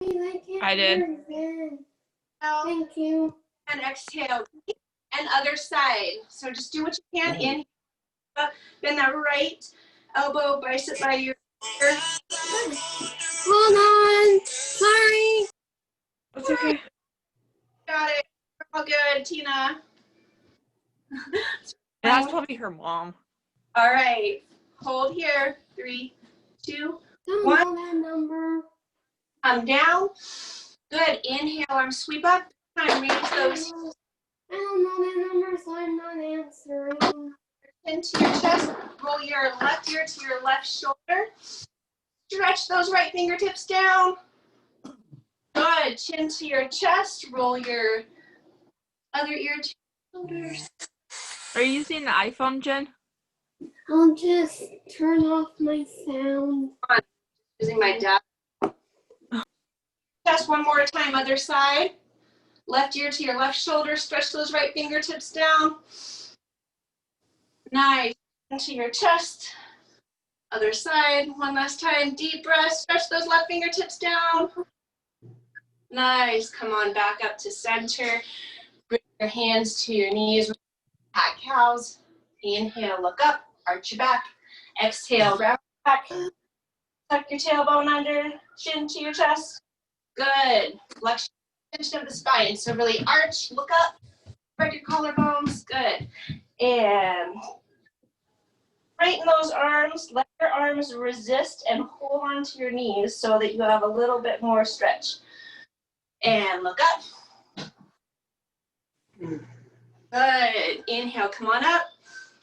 I did. Thank you. And exhale. And other side. So just do what you can. Inhale. Bend that right elbow, bicep by your ear. Hold on. Sorry. That's okay. Got it. All good, Tina. That's probably her mom. All right. Hold here. 3, 2, 1. Don't know that number. Come down. Good. Inhale, arms sweep up. Time reach those. I don't know that number, so I'm not answering. Into your chest. Roll your left ear to your left shoulder. Stretch those right fingertips down. Good. Chin to your chest. Roll your other ear to your shoulders. Are you using the iPhone, Jen? I'll just turn off my sound. Using my dad. Chest one more time. Other side. Left ear to your left shoulder. Stretch those right fingertips down. Nice. Into your chest. Other side. One last time. Deep breath. Stretch those left fingertips down. Nice. Come on back up to center. Bring your hands to your knees. Cat cows. Inhale, look up. Arch your back. Exhale, round back. Tuck your tailbone under. Chin to your chest. Good. Flexion of the spine. So really arch, look up. Spread your collarbones. Good. And straighten those arms. Let your arms resist and hold on to your knees so that you have a little bit more stretch. And look up. Good. Inhale, come on up.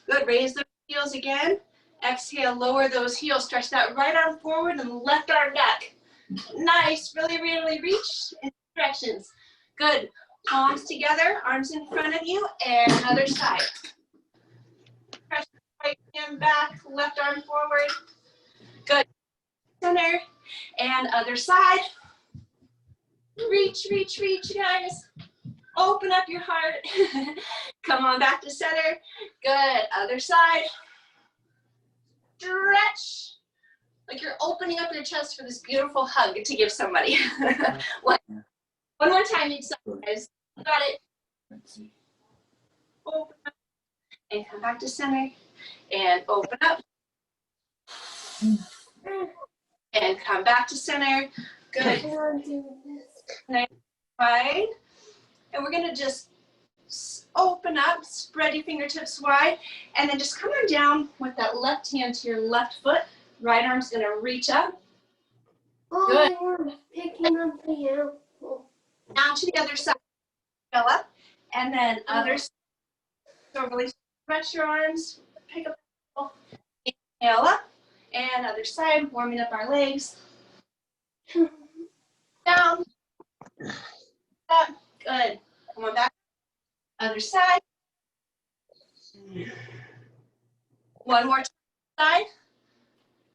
Good. Raise those heels again. Exhale, lower those heels. Stretch that right arm forward and left arm back. Nice. Really, really reach in directions. Good. Palms together, arms in front of you, and other side. Press right hand back, left arm forward. Good. Center and other side. Reach, reach, reach, guys. Open up your heart. Come on back to center. Good. Other side. Stretch. Like you're opening up your chest for this beautiful hug to give somebody. One more time each side, guys. Got it. Open up. And come back to center. And open up. And come back to center. Good. Nice. Right. And we're going to just open up, spread your fingertips wide, and then just come on down with that left hand to your left foot. Right arm's going to reach up. Good. We're picking up the apple. Now to the other side. Fill up. And then other side. So really stretch your arms. Pick up the apple. Inhale up. And other side. Warming up our legs. Down. Up. Good. Come on back. Other side. One more side.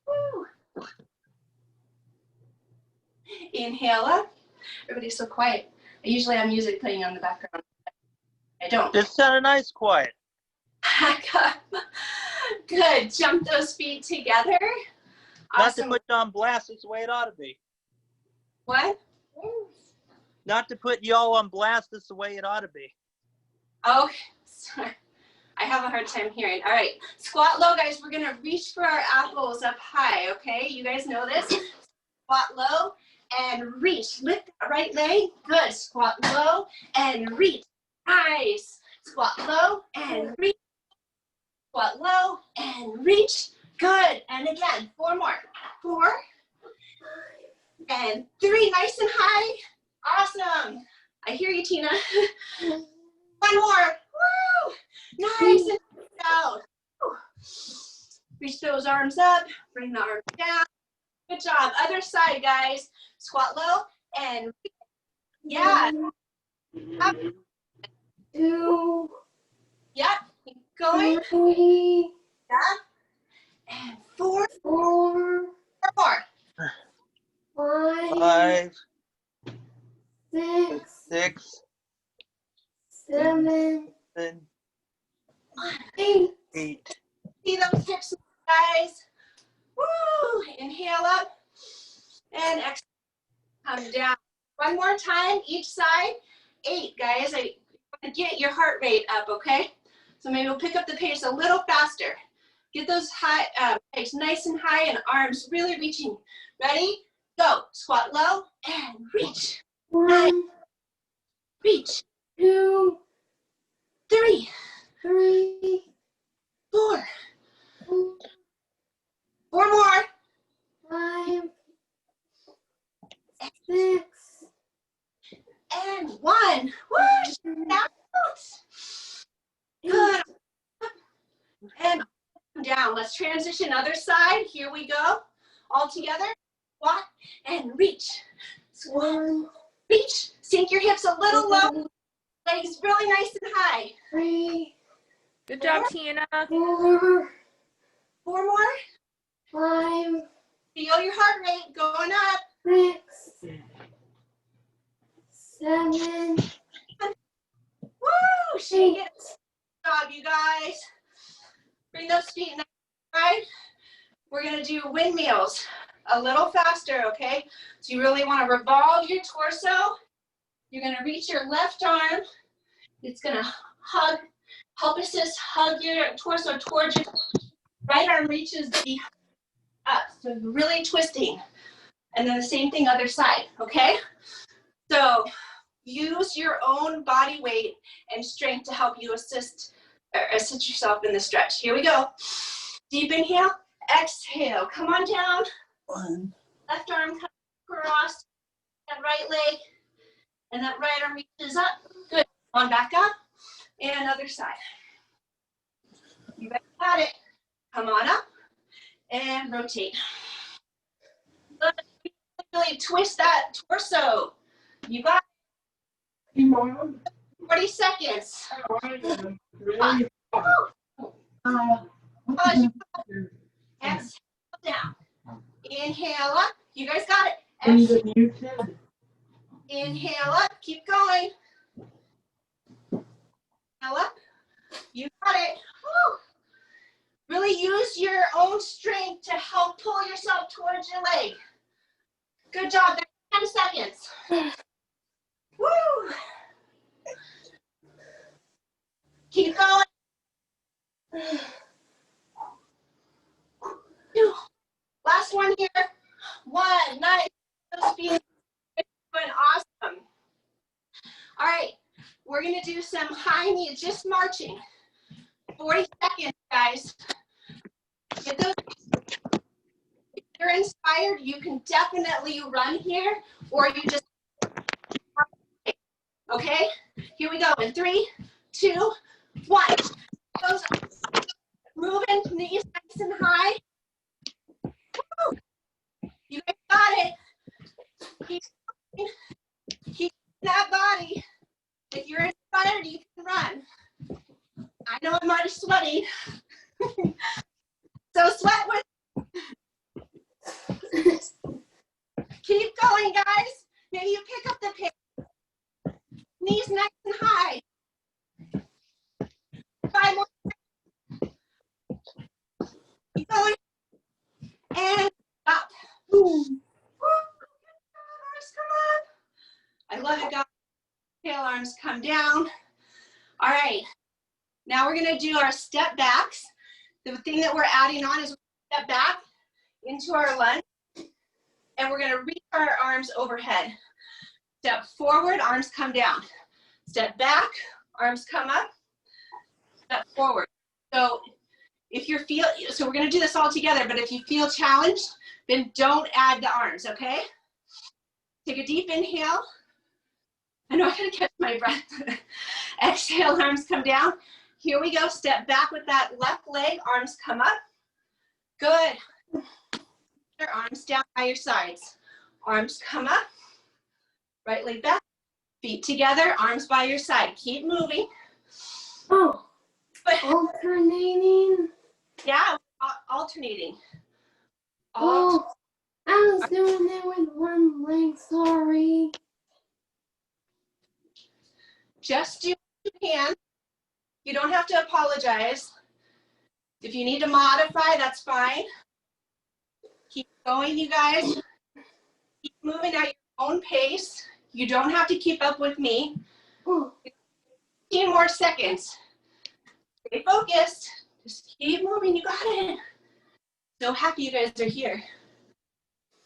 Woo. Inhale up. Everybody's so quiet. I usually have music playing on the background. I don't. It sounded nice, quiet. Good. Jump those feet together. Not Awesome. to put you on blast, it's the way it ought to be. What? Not to put y'all on blast, it's the way it ought to be. Okay. Sorry. I have a hard time hearing. All right. Squat low, guys. We're going to reach for our apples up high, okay? You guys know this. Squat low and reach. Lift that right leg. Good. Squat low and reach. Nice. Squat low and reach. Squat low and reach. Good. And again, 4 more. 4 and 3. Nice and high. Awesome. I hear you, Tina. 1 more. Woo! Nice and down. Reach those arms up. Bring the arms down. Good job. Other side, guys. Squat low and reach. Yeah. Up. 2. Yep. Keep going. 3. Yeah. And 4. 4. 4 more. 5. 5, 6. 6, 7. 7, 8. 8. See those hips, guys. Woo! Inhale up and exhale. Come down. One more time, each side. 8, guys. I want to get your heart rate up, okay? So maybe we'll pick up the pace a little faster. Get those high, legs nice and high and arms really reaching. Ready? Go. Squat low and reach. 1, Reach. 2, 3, 3, 4. 4, 4 more. 5, 6, And 1. Whoosh. Out. Good. And down. Let's transition other side. Here we go. All together. Squat and reach. Squat. 1, Reach. Sink your hips a little low. Legs really nice and high. 3, Good job, Tina. 4, 4 more. 5, Feel your heart rate going up. 6, 7, Woo! Shake 8. it. Good job, you guys. Bring those feet nice and wide. We're going to do windmills a little faster, okay? So you really want to revolve your torso. You're going to reach your left arm. It's going to help assist, hug your torso towards your right arm reaches up. So really twisting. And then the same thing other side, okay? So use your own body weight and strength to help you assist yourself in the stretch. Here we go. Deep inhale, exhale. Come on down. 1. Left arm comes across that right leg, and that right arm reaches up. Good. On back up, and other side. You got it. Come on up, and rotate. Good. Really twist that torso. You got it. 40 seconds. Exhale down. Inhale up. You guys got it. Exhale. Inhale up. Keep going. Inhale up. You got it. Woo. Really use your own strength to help pull yourself towards your leg. Good job. 10 seconds. Woo. Keep going. 2. Last one here. 1. Nice. Those feet doing awesome. All right. We're going to do some high knee, just marching. 40 seconds, guys. Get those. If you're inspired, you can definitely run here, or you just, okay? Here we go. In 3, 2, 1. Those moving, knees nice and high. Woo. You guys got it. Keep that body. If you're inspired, you can run. I know I'm already sweaty. So sweat with. Keep going, guys. Maybe you pick up the pace. Knees nice and high. 5 more. Keep going. And up. Woo. Arms come up. I love it, guys. Tail arms come down. All right. Now we're going to do our step backs. The thing that we're adding on is step back into our lunge. And we're going to reach our arms overhead. Step forward, arms come down. Step back, arms come up. Step forward. So if you're so we're going to do this all together, but if you feel challenged, then don't add the arms, okay? Take a deep inhale. I know I gotta catch my breath. Exhale, arms come down. Here we go, step back with that left leg, arms come up. Good. Your arms down by your sides. Arms come up. Right leg back. Feet together, arms by your side. Keep moving. Oh, alternating. Yeah, alternating. Oh, I was doing it with one leg, sorry. Just do what you can. You don't have to apologize. If you need to modify, that's fine. Keep going, you guys. Keep moving at your own pace. You don't have to keep up with me. 15 more seconds. Stay focused. Just keep moving. You got it. So happy you guys are here.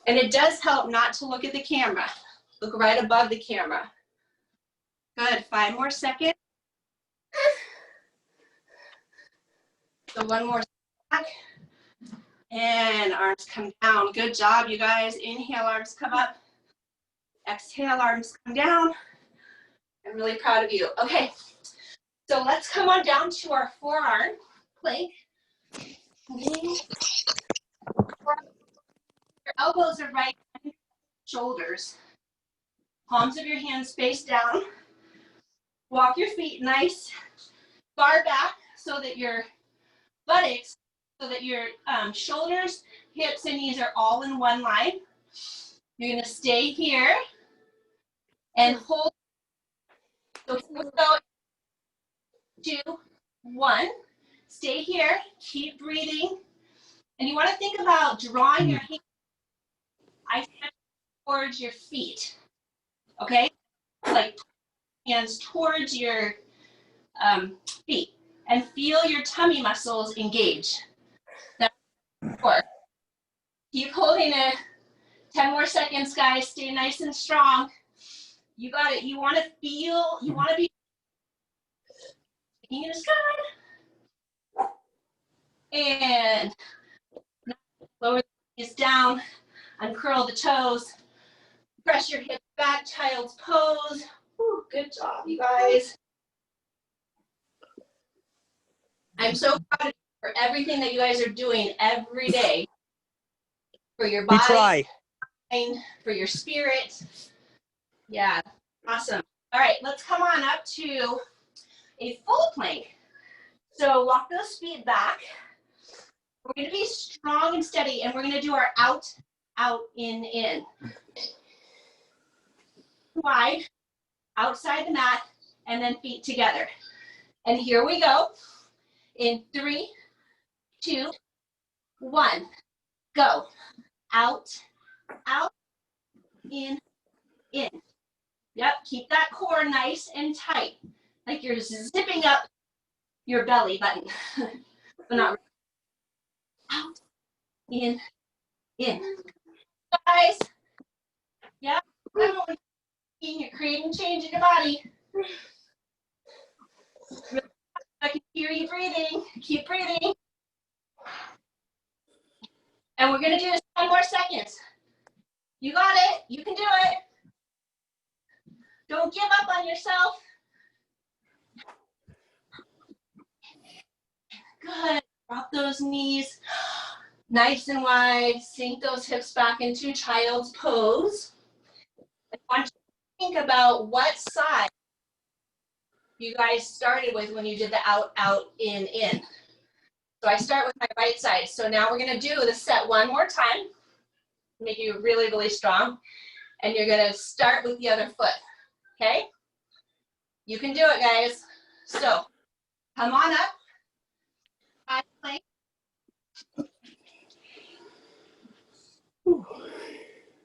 And it does help not to look at the camera. Look right above the camera. Good. 5 more seconds. So 1 more back. And arms come down. Good job, you guys. Inhale, arms come up. Exhale, arms come down. I'm really proud of you. Okay, so let's come on down to our forearm plank. Your elbows are right under your shoulders. Palms of your hands face down. Walk your feet nice far back so that your buttocks, so that your shoulders, hips, and knees are all in one line. You're gonna stay here and hold. So here we go. 2, 1. Stay here. Keep breathing. And you want to think about drawing your hands towards your feet. Okay? Like hands towards your feet. And feel your tummy muscles engage. That's 4. Keep holding it. 10 more seconds, guys. Stay nice and strong. You got it. You want to feel, you want to be taking it as good. And lower the knees down, uncurl the toes, press your hips back, child's pose. Whew, good job, you guys. I'm so proud of you for everything that you guys are doing every day for your body, We try. mind, for your spirit. Yeah, awesome. All right, let's come on up to a full plank. So walk those feet back. We're going to be strong and steady, and we're going to do our out, out, in. Wide, outside the mat, and then feet together. And here we go. In 3, 2, 1. Go. Out, out, in. Yep, keep that core nice and tight, like you're zipping up your belly button. But not really. Out, in. Guys, yeah, you're creating change in your body. I can hear you breathing. Keep breathing. And we're going to do this 10 more seconds. You got it. You can do it. Don't give up on yourself. Good. Drop those knees nice and wide. Sink those hips back into child's pose. I want you to think about what side you guys started with when you did the out, out, in. So I start with my right side. So now we're going to do the set one more time. Make you really, really strong. And you're going to start with the other foot. Okay? You can do it, guys. So come on up. High plank.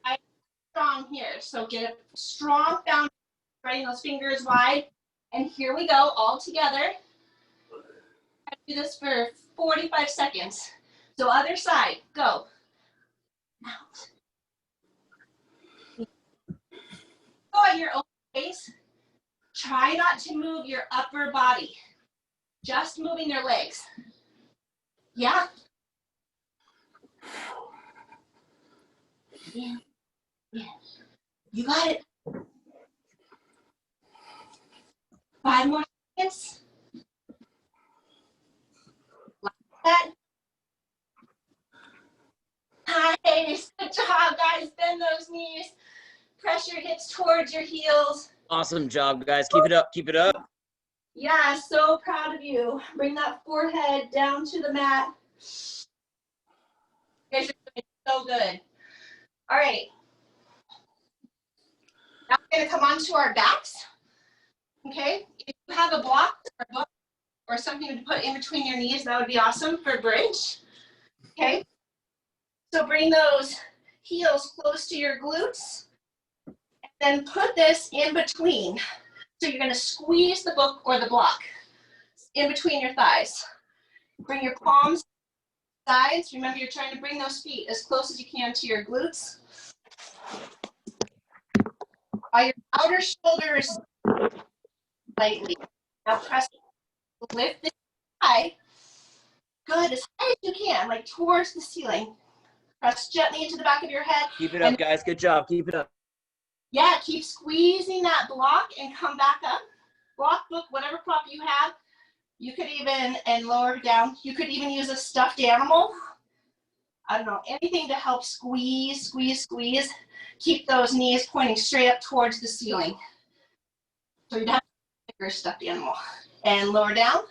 I'm strong here. So get a strong foundation, spreading those fingers wide. And here we go, all together. I do this for 45 seconds. So other side, go. Out. Go at your own pace. Try not to move your upper body. Just moving your legs. Yeah. Yeah. You got it. 5 more seconds. Like that. Nice. Good job, guys. Bend those knees. Press your hips towards your heels. Awesome job, guys. Keep it up. Keep it up. Yeah, so proud of you. Bring that forehead down to the mat. You guys are doing so good. All right. Now we're going to come onto our backs. Okay. If you have a block or a book or something to put in between your knees, that would be awesome for bridge. Okay. So bring those heels close to your glutes. Then put this in between. So you're going to squeeze the book or the block in between your thighs. Bring your palms to the sides. Remember, you're trying to bring those feet as close as you can to your glutes. While your outer shoulder is slightly. Now press, lift this high. Good, as high as you can, like towards the ceiling. Press gently into the back of your head. Keep it up, guys. Good job. Keep it up. Yeah, keep squeezing that block and come back up. Block, book, whatever prop you have. You could even, and lower down, you could even use a stuffed animal. I don't know, anything to help squeeze, squeeze, squeeze. Keep those knees pointing straight up towards the ceiling. So you'd have a bigger stuffed animal. And lower down,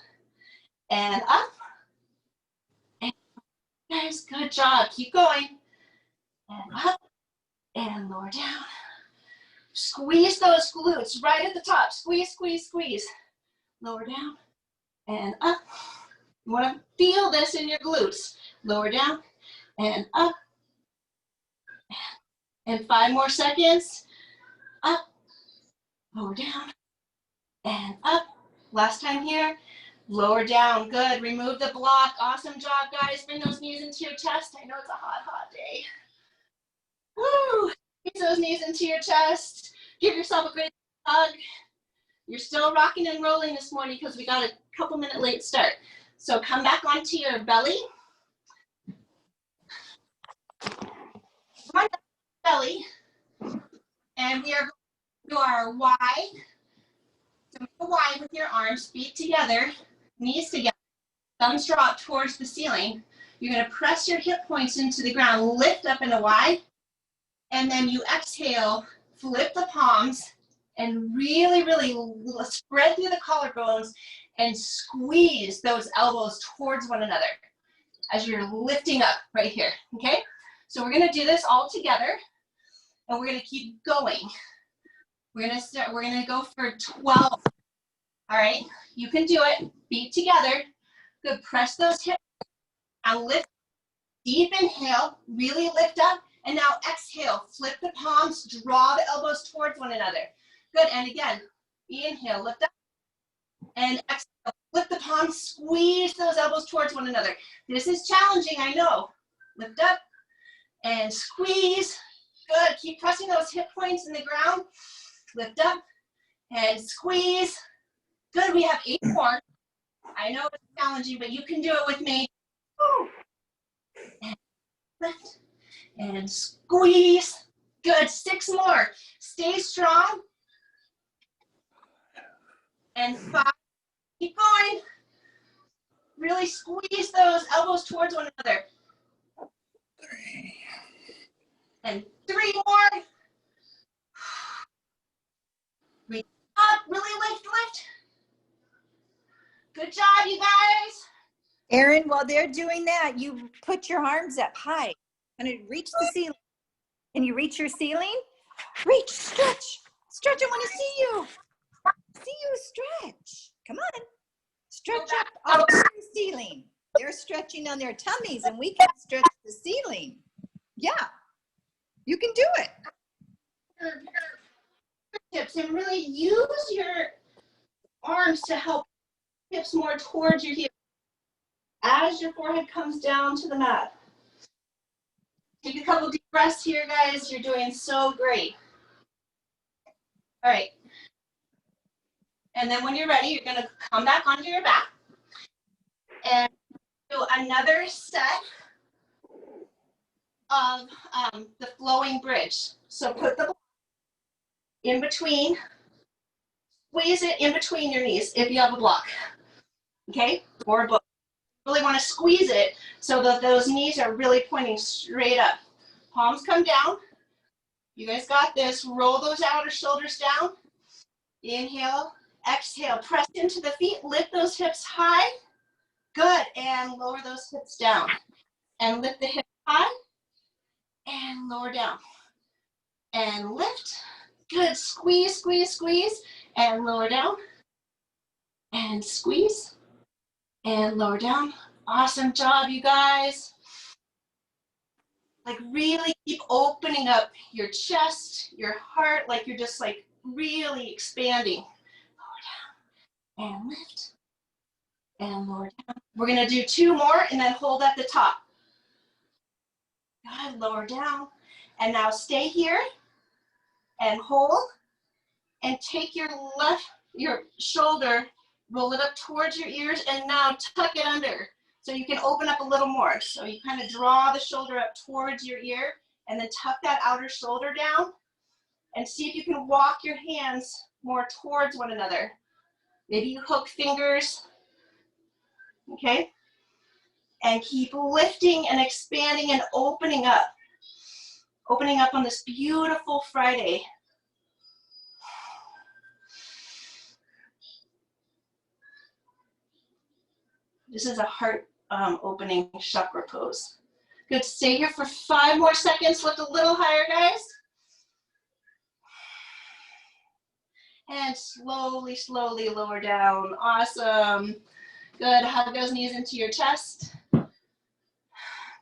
and up. And guys, good job. Keep going. And up, and lower down. Squeeze those glutes right at the top. Squeeze, squeeze, squeeze. Lower down, and up. You want to feel this in your glutes. Lower down, and up. And 5 more seconds. Up, lower down, and up. Last time here. Lower down, good. Remove the block. Awesome job, guys. Bring those knees into your chest. I know it's a hot, hot day. Woo! Squeeze those knees into your chest. Give yourself a great hug. You're still rocking and rolling this morning because we got a couple minute late start. So come back onto your belly. Come on belly. And we are going to do our Y. So make a Y with your arms, feet together, knees together, thumbs drop towards the ceiling. You're going to press your hip points into the ground, lift up in a Y, and then you exhale, flip the palms, and really, really spread through the collarbones and squeeze those elbows towards one another as you're lifting up right here, okay? So we're going to do this all together, and we're going to keep going. We're going to go for 12. All right, you can do it. Feet together. Good. Press those hips and lift. Deep inhale, really lift up. And now exhale, flip the palms, draw the elbows towards one another. Good, and again, inhale, lift up. And exhale, flip the palms, squeeze those elbows towards one another. This is challenging, I know. Lift up and squeeze. Good, keep pressing those hip points in the ground. Lift up and squeeze. Good, we have 8 more. I know it's challenging, but you can do it with me. And lift and squeeze. Good, 6 more. Stay strong. And 5, keep going. Really squeeze those elbows towards one another. 3. And 3 more. Breathe up, really lift, lift. Good job, you guys. Erin, while they're doing that, you put your arms up high and reach the ceiling. Can you reach your ceiling? Reach, stretch. Stretch, I want to see you. See you stretch. Come on. Stretch up to the ceiling. They're stretching on their tummies and we can stretch the ceiling. Yeah, you can do it. Hips and really use your arms to help hips more towards your hips as your forehead comes down to the mat. Take a couple deep breaths here, guys. You're doing so great. All right. And then when you're ready, you're going to come back onto your back and do another set of the flowing bridge. So put the in between, squeeze it in between your knees if you have a block, okay, or a book. You really want to squeeze it so that those knees are really pointing straight up. Palms come down. You guys got this. Roll those outer shoulders down. Inhale, exhale, press into the feet, lift those hips high. Good, and lower those hips down. And lift the hips high, and lower down. And lift. Good, squeeze, squeeze, squeeze, and lower down. And squeeze, and lower down. Awesome job, you guys. Like really keep opening up your chest, your heart, like you're just like really expanding. Lower down and lift and lower down. We're gonna do 2 more and then hold at the top. Good, lower down. And now stay here and hold and take your shoulder, roll it up towards your ears and now tuck it under. So you can open up a little more. So you kind of draw the shoulder up towards your ear and then tuck that outer shoulder down and see if you can walk your hands more towards one another. Maybe you hook fingers, okay? And keep lifting and expanding and opening up. Opening up on this beautiful Friday. This is a heart opening chakra pose. Good, stay here for 5 more seconds. Lift a little higher, guys. And slowly, slowly lower down. Awesome. Good, hug those knees into your chest.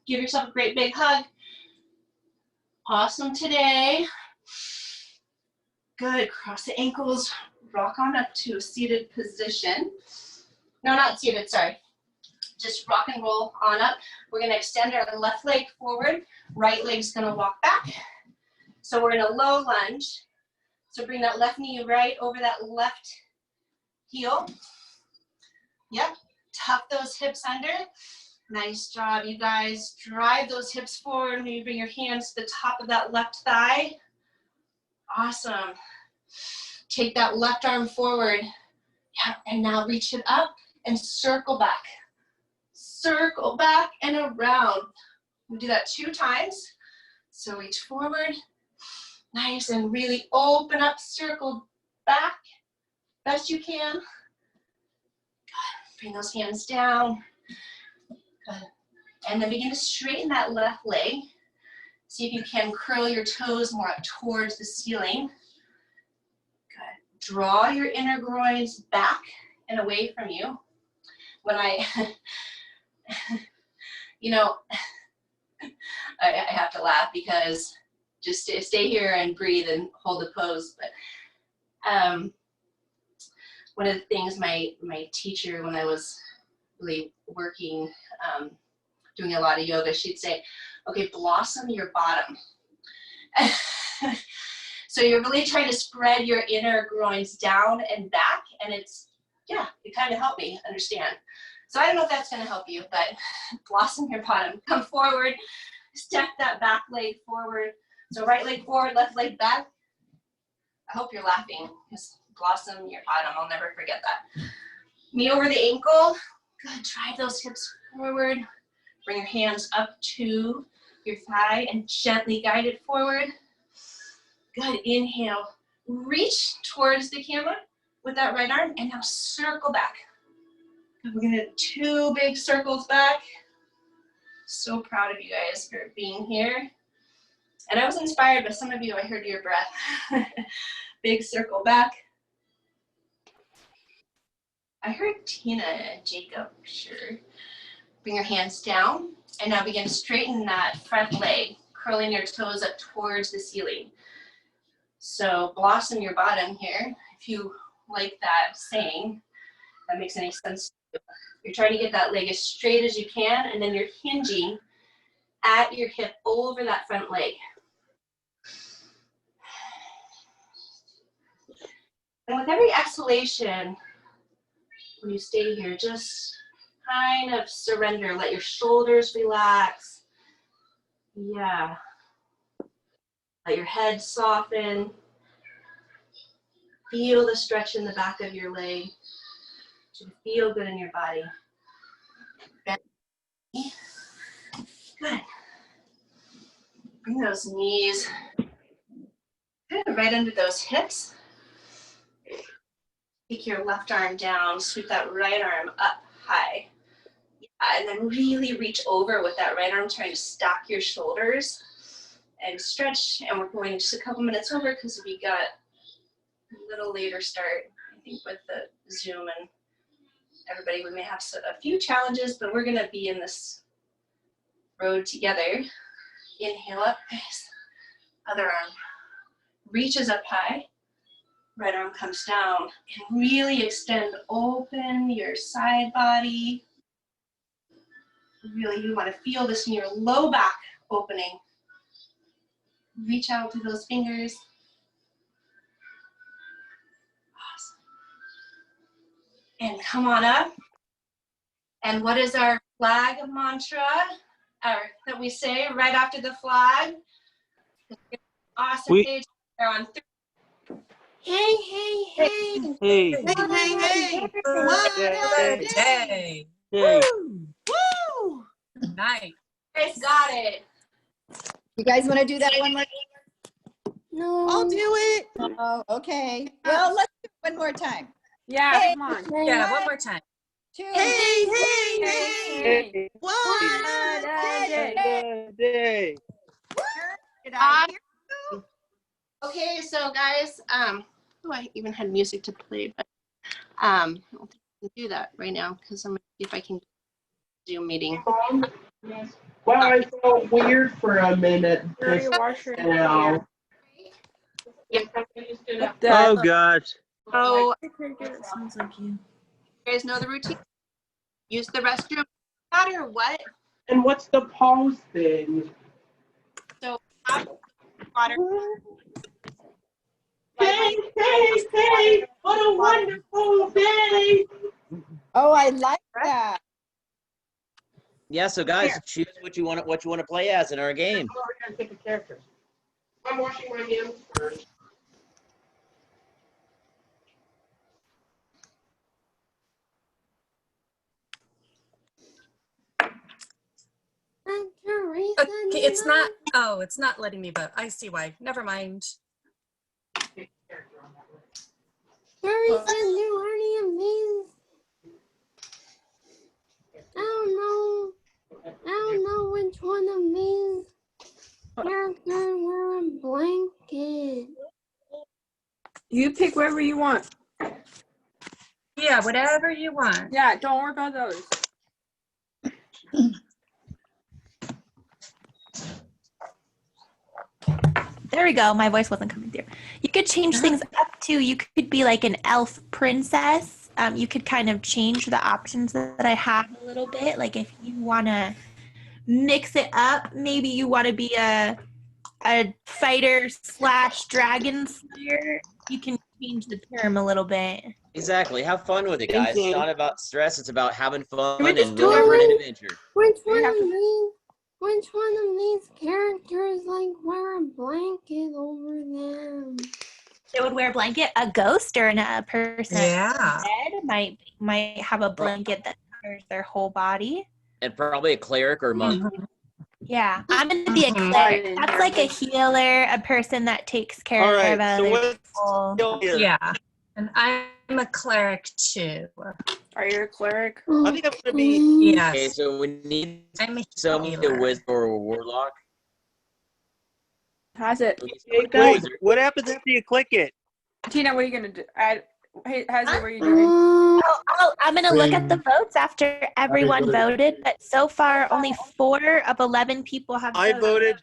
Give yourself a great big hug. Awesome today. Good, cross the ankles. Rock on up to a seated position. No, not seated, sorry. Just rock and roll on up. We're gonna extend our left leg forward. Right leg's gonna walk back. So we're in a low lunge. So bring that left knee right over that left heel. Yep, tuck those hips under. Nice job, you guys. Drive those hips forward. Maybe bring your hands to the top of that left thigh. Awesome. Take that left arm forward. Yeah, and now reach it up and circle back. Circle back and around. We do that 2 times. So reach forward. Nice, and really open up, circle back best you can. Good. Bring those hands down. Good. And then begin to straighten that left leg. See if you can curl your toes more up towards the ceiling. Good. Draw your inner groins back and away from you. When I, you know, I have to laugh because just stay here and breathe and hold the pose. But one of the things my teacher, when I was really working, doing a lot of yoga, she'd say, okay, blossom your bottom. So you're really trying to spread your inner groins down and back, and it's, yeah, it kind of helped me understand. So I don't know if that's going to help you, but blossom your bottom. Come forward, step that back leg forward. So right leg forward, left leg back. I hope you're laughing, because blossom your bottom, I'll never forget that. Knee over the ankle. Good, drive those hips forward. Bring your hands up to your thigh and gently guide it forward. Good, inhale. Reach towards the camera with that right arm, and now circle back. We're gonna do 2 big circles back. So proud of you guys for being here. And I was inspired by some of you, I heard your breath. Big circle back. I heard Tina and Jacob, sure. Bring your hands down, and now begin to straighten that front leg, curling your toes up towards the ceiling. So blossom your bottom here. If you like that saying, that makes any sense. You're trying to get that leg as straight as you can, and then you're hinging at your hip over that front leg. And with every exhalation, when you stay here, just kind of surrender. Let your shoulders relax. Yeah. Let your head soften. Feel the stretch in the back of your leg. It should feel good in your body. Good. Bring those knees kind of right under those hips. Take your left arm down, sweep that right arm up high. Yeah, and then really reach over with that right arm, trying to stack your shoulders and stretch. And we're going just a couple minutes over because we got a little later start, I think, with the Zoom and everybody. We may have a few challenges, but we're going to be in this road together. Inhale up, nice. Other arm reaches up high. Right arm comes down. And really extend, open your side body. Really, you want to feel this in your low back opening. Reach out to those fingers. Awesome. And come on up. And what is our flag mantra that we say right after the flag? Awesome We- page on 3. Hey, hey, hey. Hey. What a Hey. day. What Yay. a day. Hey. Woo! Nice. Guys got it. You guys want to do that one more? No. I'll do it. Oh, okay. Well, let's do it one more time. Yeah, Hey. come on. Yeah, one more time. 2. Hey, hey, hey. Hey. What What a a day. day. Day. Did I hear? Okay, so guys, oh, I even had music to play, but I don't think I can do that right now because I'm gonna see if I can Zoom meeting. Well, I felt weird for a minute Hurry, just wash your now. What Oh the? gosh. So It sounds like you. you guys know the routine. Use the restroom, no matter what. And what's the pause thing? So have water. Hey, hey, hey! What a wonderful day! Oh, I like that. Yeah, so guys, choose what you want to play as in our game. Oh, we're gonna pick a character. I'm washing my hands first. Okay, it's not. Oh, it's not letting me vote. I see why. Never mind. Teresa, you already amazing. I don't know which one of these characters wear a blanket. You pick wherever you want. Yeah, whatever you want. Yeah, don't worry about those. There we go. My voice wasn't coming through. You could change things up too. You could be like an elf princess. You could kind of change the options that I have a little bit. Like if you want to mix it up, maybe you want to be a fighter / dragon slayer. You can change the term a little bit. Exactly. Have fun with it, guys. It's not about stress. It's about having fun we just and do willing it for an right? adventure. Which We one have of to- these? Which one of these characters like wear a blanket over them? They would wear a blanket. A ghost or a person Yeah. dead might have a blanket that covers their whole body. And probably a cleric or monk. Yeah, I'm gonna be a Mhm. cleric. That's like a healer, a person that takes care All of right. So other what's people. here? Yeah. And I'm a cleric too. Are you a cleric? I think I'm gonna be. Okay, Yes. so we need I'm a somebody a healer. wizard or a warlock. How's it? Hey, guys. Wait, what happens after you click it? Tina, what are you gonna do? Hey, Hazzy, what are you doing? I'm gonna look at the votes after everyone voted, but so far only 4 of 11 people have I voted.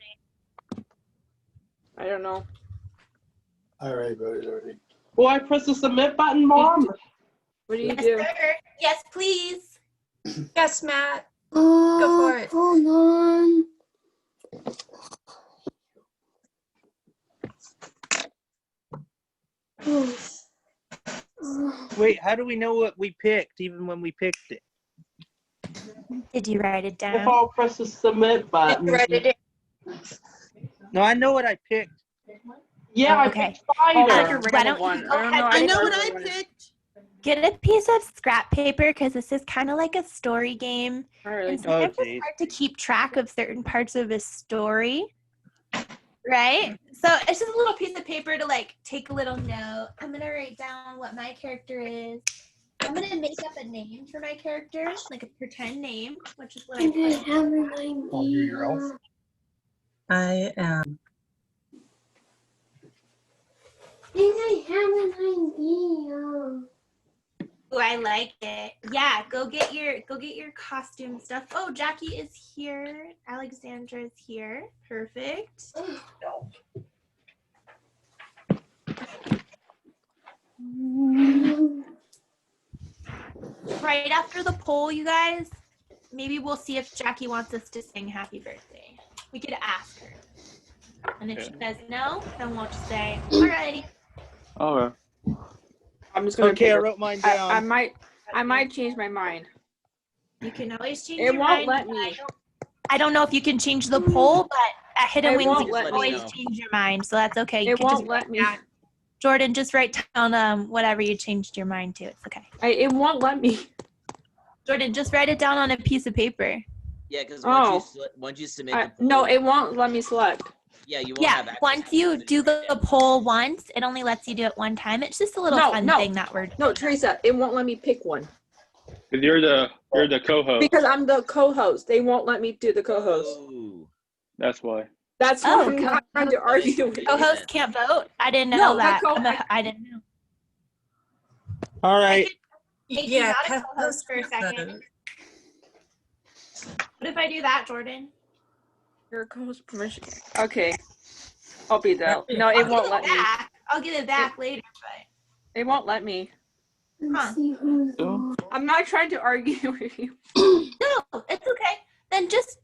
I don't know. I already voted already. Will I press the submit button, Mom? What do you Yes, do? sir. Yes, please. Yes, Matt. Go for it. Hold on. Wait, how do we know what we picked even when we picked it? Did you write it If down? I'll press the submit button. Write it in. No, I know what I picked. Yeah, I Okay. picked Oh, Spider. like a Why random don't one. you go I don't ahead know. and I know don't what I what it is. picked. get a piece of scrap paper because this is kind of like a story game. I really And don't. sometimes geez. it's hard to keep track of certain parts of a story, right? So it's just a little piece of paper to like take a little note. I'm gonna write down what my character is. I'm gonna make up a name for my character, like a pretend name, which is what I I put. have an idea. Oh, you're your elf? I am. I think I have an idea. Ooh, I like it. Yeah, go get your costume stuff. Oh, Jackie is here. Alexandra is here. Perfect. Right after the poll, you guys, maybe we'll see if Jackie wants us to sing happy birthday. We could ask her. And if she says no, then we'll just say, alrighty. Okay. I'm just gonna Okay, I pick wrote mine her. down. I might change my mind. You can always change It your won't mind. let me. I don't know if you can change the poll, but at Hidden It Wings, won't you let can me always know. change your mind, so that's okay. You It can just won't let me. down. Jordan, just write down whatever you changed your mind to. It's okay. It won't let me. Jordan, just write it down on a piece of paper. Yeah, because Oh. once you submit the poll, No, it won't let me select. yeah, you won't Yeah, have access once to you it. do the poll once, it only lets you do it one time. It's just a little fun thing that we're doing. No, Teresa, it won't let me pick one. Because you're the co-host. Because I'm the co-host. They won't let me do the co-host. Ooh. That's why. That's why I'm not trying to argue with you. Co-host can't vote? I didn't know No, that. I didn't know. All right. Make Yeah, you not a co-host for a second. What if I do that, Jordan? Your co-host permission. Okay. I'll be there. No, it won't let me. I'll give it back later, but It won't let me. Let's see who's on. I'm not trying to argue with you. no, it's okay. Then just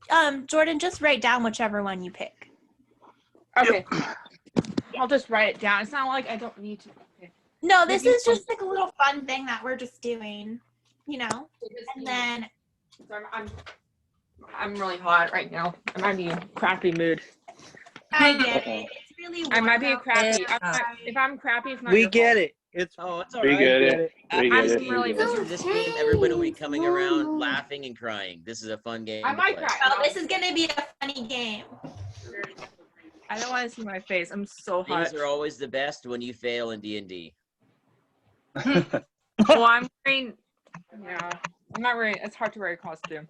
Jordan, just write down whichever one you pick. Okay. I'll just write it down. It's not like I don't need to. Okay. No, this is just like a little fun thing that we're just doing, you know. And then So I'm really hot right now. I might be in a crappy mood. I get it. It's really warm I might be a out crappy. there. If I'm crappy, it's not We your get fault. it. It's all right. We get it. We get After it. really this game, everybody will be coming around laughing and crying. This is a fun game. I to might play. cry. Oh, this is gonna be a funny game. I don't want to see my face. I'm so hot. Things are always the best when you fail in D&D. Well, I'm wearing. Yeah, I'm not wearing. It's hard to wear a costume.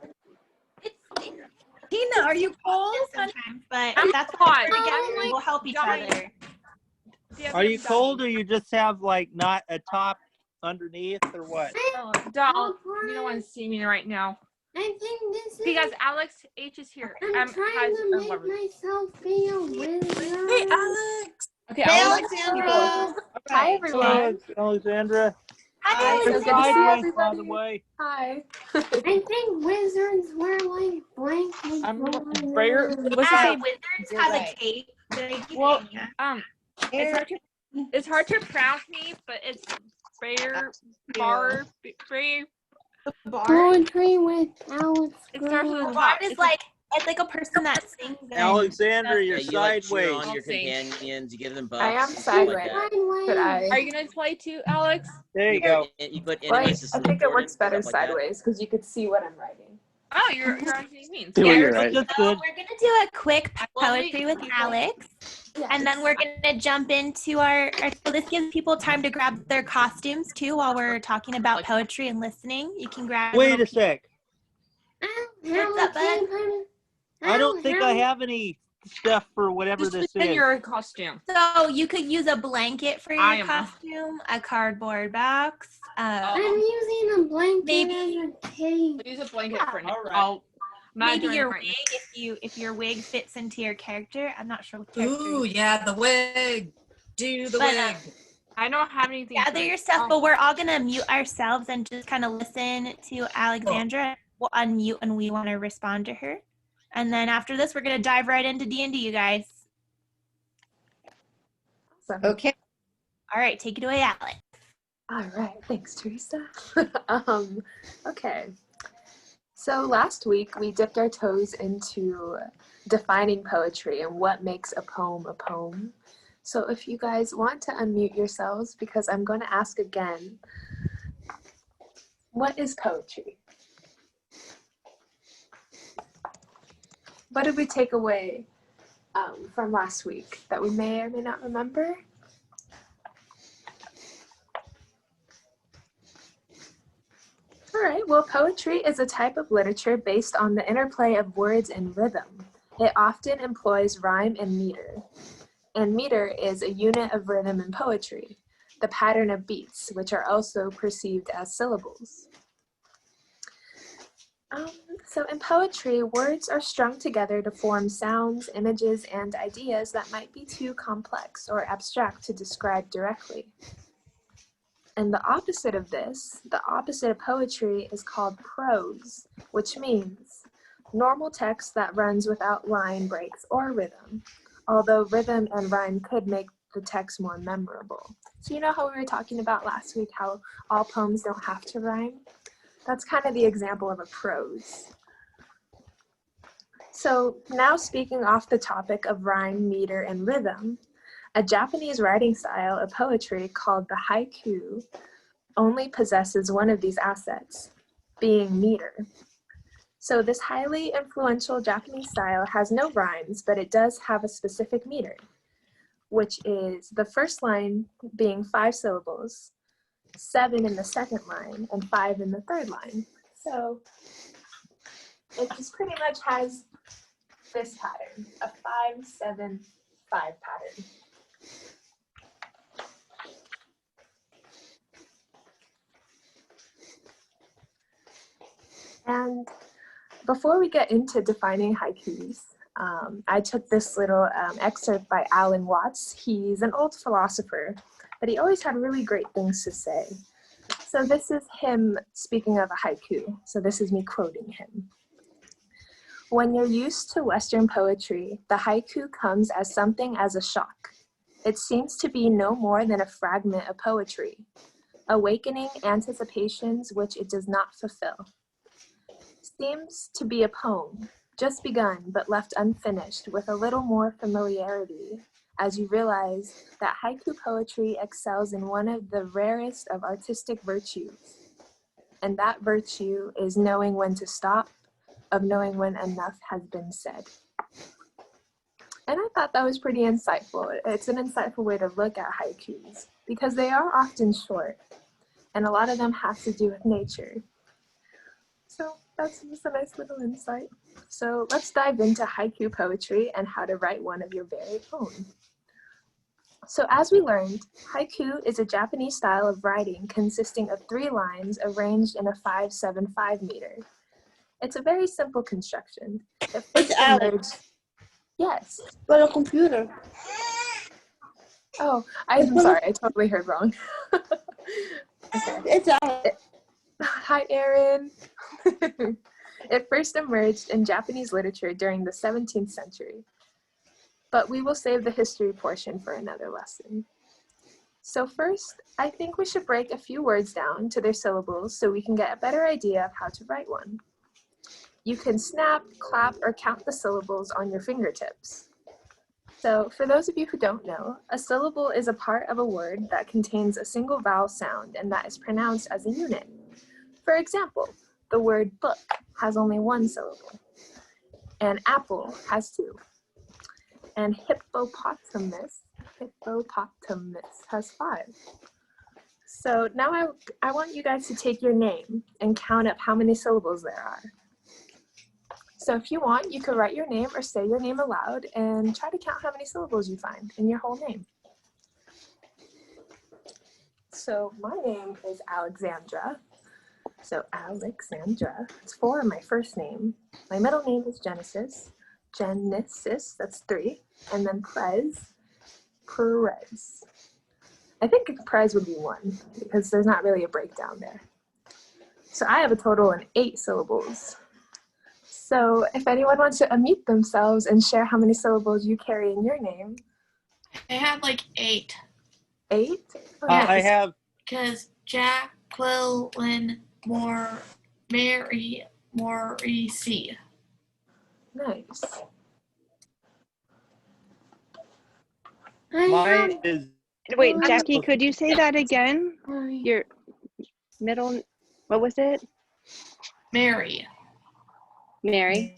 Tina, are you cold? Sometimes, but I'm that's hot. what we're together. We'll help each other. Are you cold or you just have like not a top underneath or what? Oh, don't. You don't want to see me right now. I think this is Because Alex H is here. I'm trying to make myself be a wizard. Hey, Alex. Okay, Hey, I'll Alexandra. Hi, everyone. Hello, Alexandra. Hi, So good to see Sideways, by the everybody. way. Hi. I think wizards wear like blankets. I'm on Brayer. them. What's his name? Wizards You're have right. a cape. Well, it's hard to pronounce me, but it's Brayer Bar Brayer. Poetry with Alex. It starts with a Grove. bop. It's like a person that sings. Alexandra, you're Yeah, you like cheer sideways. on your companions, you give them buffs. I am stuff sideways. like that. But Are you gonna play too, Alex? There you go. You put Well, enemies to I sleep. think it works better stuff like that. sideways because you could see what I'm writing. Oh, you're on means. Do Yeah, you're right. That's So good. we're gonna do a quick poetry with Alex, and then we're gonna jump into our. So this gives people time to grab their costumes too while we're talking about poetry and listening. You can grab. Wait a sec. What's up, bud? I don't think I have any stuff for whatever Just this pretend is. you're a costume. So you could use a blanket for I your am. costume, a cardboard box. I'm using a blanket Maybe- as a cape. Use a blanket for now. All right. I'm not Maybe doing it your right wig, if your wig fits into your character. I'm not sure what character. Ooh, yeah, the wig. Do the But, wig. now. I don't have anything. Gather your stuff, but we're all gonna mute ourselves and just kind of listen to Alexandra. We'll unmute when we want to respond to her, and then after this, we're gonna dive right into D&D, you guys. Awesome. Okay. All right, take it away, Alex. All right. Thanks, Teresa. Okay. So last week we dipped our toes into defining poetry and what makes a poem a poem. So if you guys want to unmute yourselves, because I'm going to ask again, what is poetry? What did we take away from last week that we may or may not remember? All right, well, poetry is a type of literature based on the interplay of words and rhythm. It often employs rhyme and meter is a unit of rhythm in poetry. the pattern of beats, which are also perceived as syllables. So in poetry, words are strung together to form sounds, images, and ideas that might be too complex or abstract to describe directly. And the opposite of this, the opposite of poetry, is called prose, which means normal text that runs without line breaks or rhythm, although rhythm and rhyme could make the text more memorable. So you know how we were talking about last week, how all poems don't have to rhyme? That's kind of the example of a prose. So now speaking off the topic of rhyme, meter, and rhythm, a Japanese writing style of poetry called the haiku only possesses one of these assets, being meter. So this highly influential Japanese style has no rhymes, but it does have a specific meter, which is the first line being 5 syllables, 7 in the second line, and 5 in the third line. So it just pretty much has this pattern, a 5-7-5 pattern. And before we get into defining haikus, I took this little excerpt by Alan Watts. He's an old philosopher, but he always had really great things to say. So this is him speaking of a haiku. So this is me quoting him. When you're used to Western poetry, the haiku comes as something as a shock. It seems to be no more than a fragment of poetry, awakening anticipations which it does not fulfill. Seems to be a poem, just begun but left unfinished with a little more familiarity as you realize that haiku poetry excels in one of the rarest of artistic virtues. And that virtue is knowing when to stop, of knowing when enough has been said. And I thought that was pretty insightful. It's an insightful way to look at haikus because they are often short and a lot of them have to do with nature. So that's just a nice little insight. So let's dive into haiku poetry and how to write one of your very own. So as we learned, haiku is a Japanese style of writing consisting of 3 lines arranged in a 5-7-5 meter. It's a very simple construction. It's Alex. Yes. But a computer. Oh, I'm sorry, I totally heard wrong. Okay. It's Alex. Hi, Erin. It first emerged in Japanese literature during the 17th century, but we will save the history portion for another lesson. So first, I think we should break a few words down to their syllables so we can get a better idea of how to write one. You can snap, clap, or count the syllables on your fingertips. So for those of you who don't know, a syllable is a part of a word that contains a single vowel sound and that is pronounced as a unit. For example, the word book has only 1 syllable, and apple has 2, and hippopotamus has 5. So now I want you guys to take your name and count up how many syllables there are. So if you want, you could write your name or say your name aloud and try to count how many syllables you find in your whole name. So my name is Alexandra. So Alexandra, it's 4 in my first name. My middle name is Genesis, that's 3. And then Perez. I think Perez would be 1 because there's not really a breakdown there. So I have a total of 8 syllables. So if anyone wants to unmute themselves and share how many syllables you carry in your name. I have like 8. 8? Oh, I have. Because Jacqueline, Mary, Maurice. Nice. Mine is. Wait, Jackie, could you say that again? Your middle, what was it? Mary. Mary?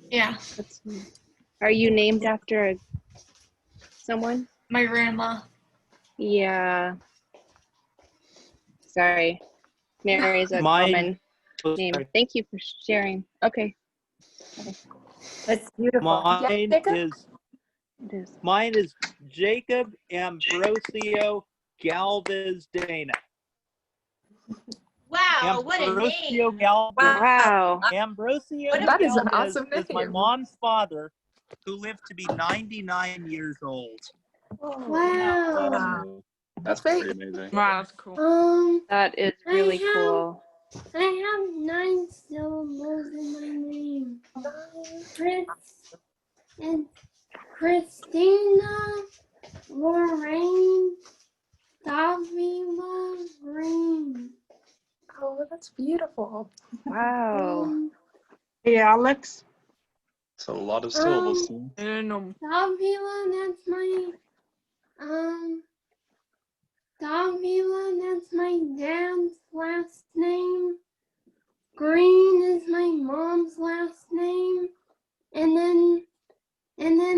Yeah. Are you named after someone? My grandma. Yeah. Sorry. Mary is a common name. Thank you for sharing. Okay. That's beautiful. Mine is Jacob Ambrosio Galvez Dana. Wow, what a Ambrosio name. Galvez. Wow. Ambrosio That is an Galvez awesome is my name. mom's father, who lived to be 99 years old. Wow. That's very pretty amazing. Wow, that's cool. That is really cool. I have 9 syllables in my name. Chris and Christina, Lorraine, Davila, Green. Oh, that's beautiful. Wow. Hey, Alex. It's a lot of syllables. Davila, that's my Davila, that's my dad's last name. Green is my mom's last name. And then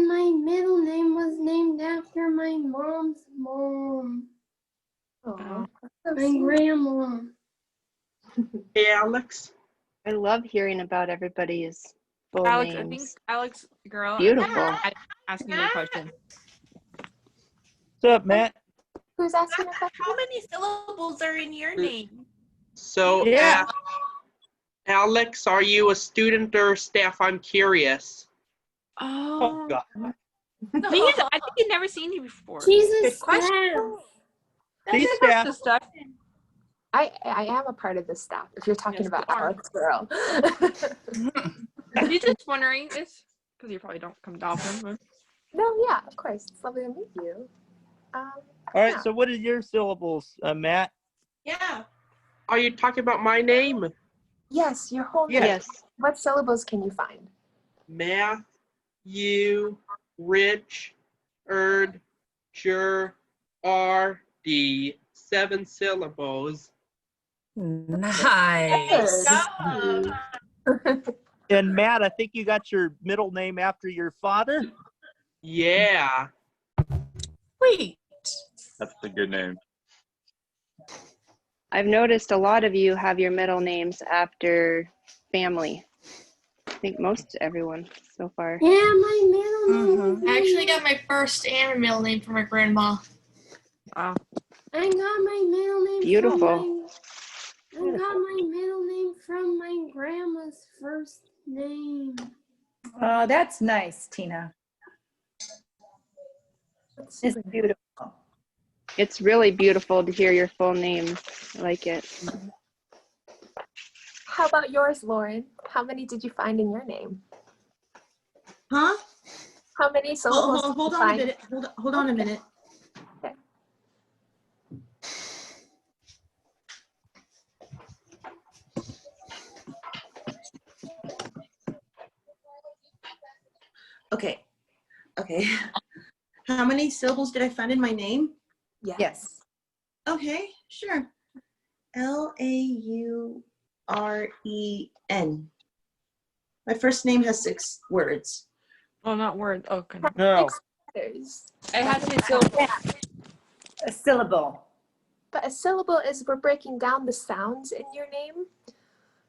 my middle name was named after my mom's mom. Oh, My grandma. Hey, Alex. I love hearing about everybody's full Alex, names. I think Alex, girl, Beautiful. asking you a question. What's up, Matt? Who's asking a question? How many syllables are in your name? So, Yeah. Alex, are you a student or staff? I'm curious. Oh, God. I think I've never seen you before. She's a Good question. She's staff. I am a part of the staff, if you're talking Yes, about you are. Alex, girl. You just wondering this because you probably don't come to often. But... No, yeah, of course. It's lovely to meet you. All right, yeah. so what is your syllables, Matt? Yeah. Are you talking about my name? Yes, your whole name. Yes. What syllables can you find? Math, you, Rich, Erd, Jur, R, D. 7 syllables. Nice. And Matt, I think you got your middle name after your father? Yeah. Sweet. That's a good name. I've noticed a lot of you have your middle names after family. I think most everyone so far. Yeah, my middle name. I actually got my first and middle name from my grandma. Wow. I got my middle name. Beautiful. I got my middle name from my grandma's first name. Oh, that's nice, Tina. It's beautiful. It's really beautiful to hear your full name. I like it. How about yours, Lauren? How many did you find in your name? Huh? How many syllables did Hold you on a find? minute. Hold on a minute. Okay. Okay. How many syllables did I find in my name? Yes. Okay, sure. Lauren. My first name has 6 words. Oh, not word. Okay. No. It has to be syllable. A syllable. But a syllable is we're breaking down the sounds in your name.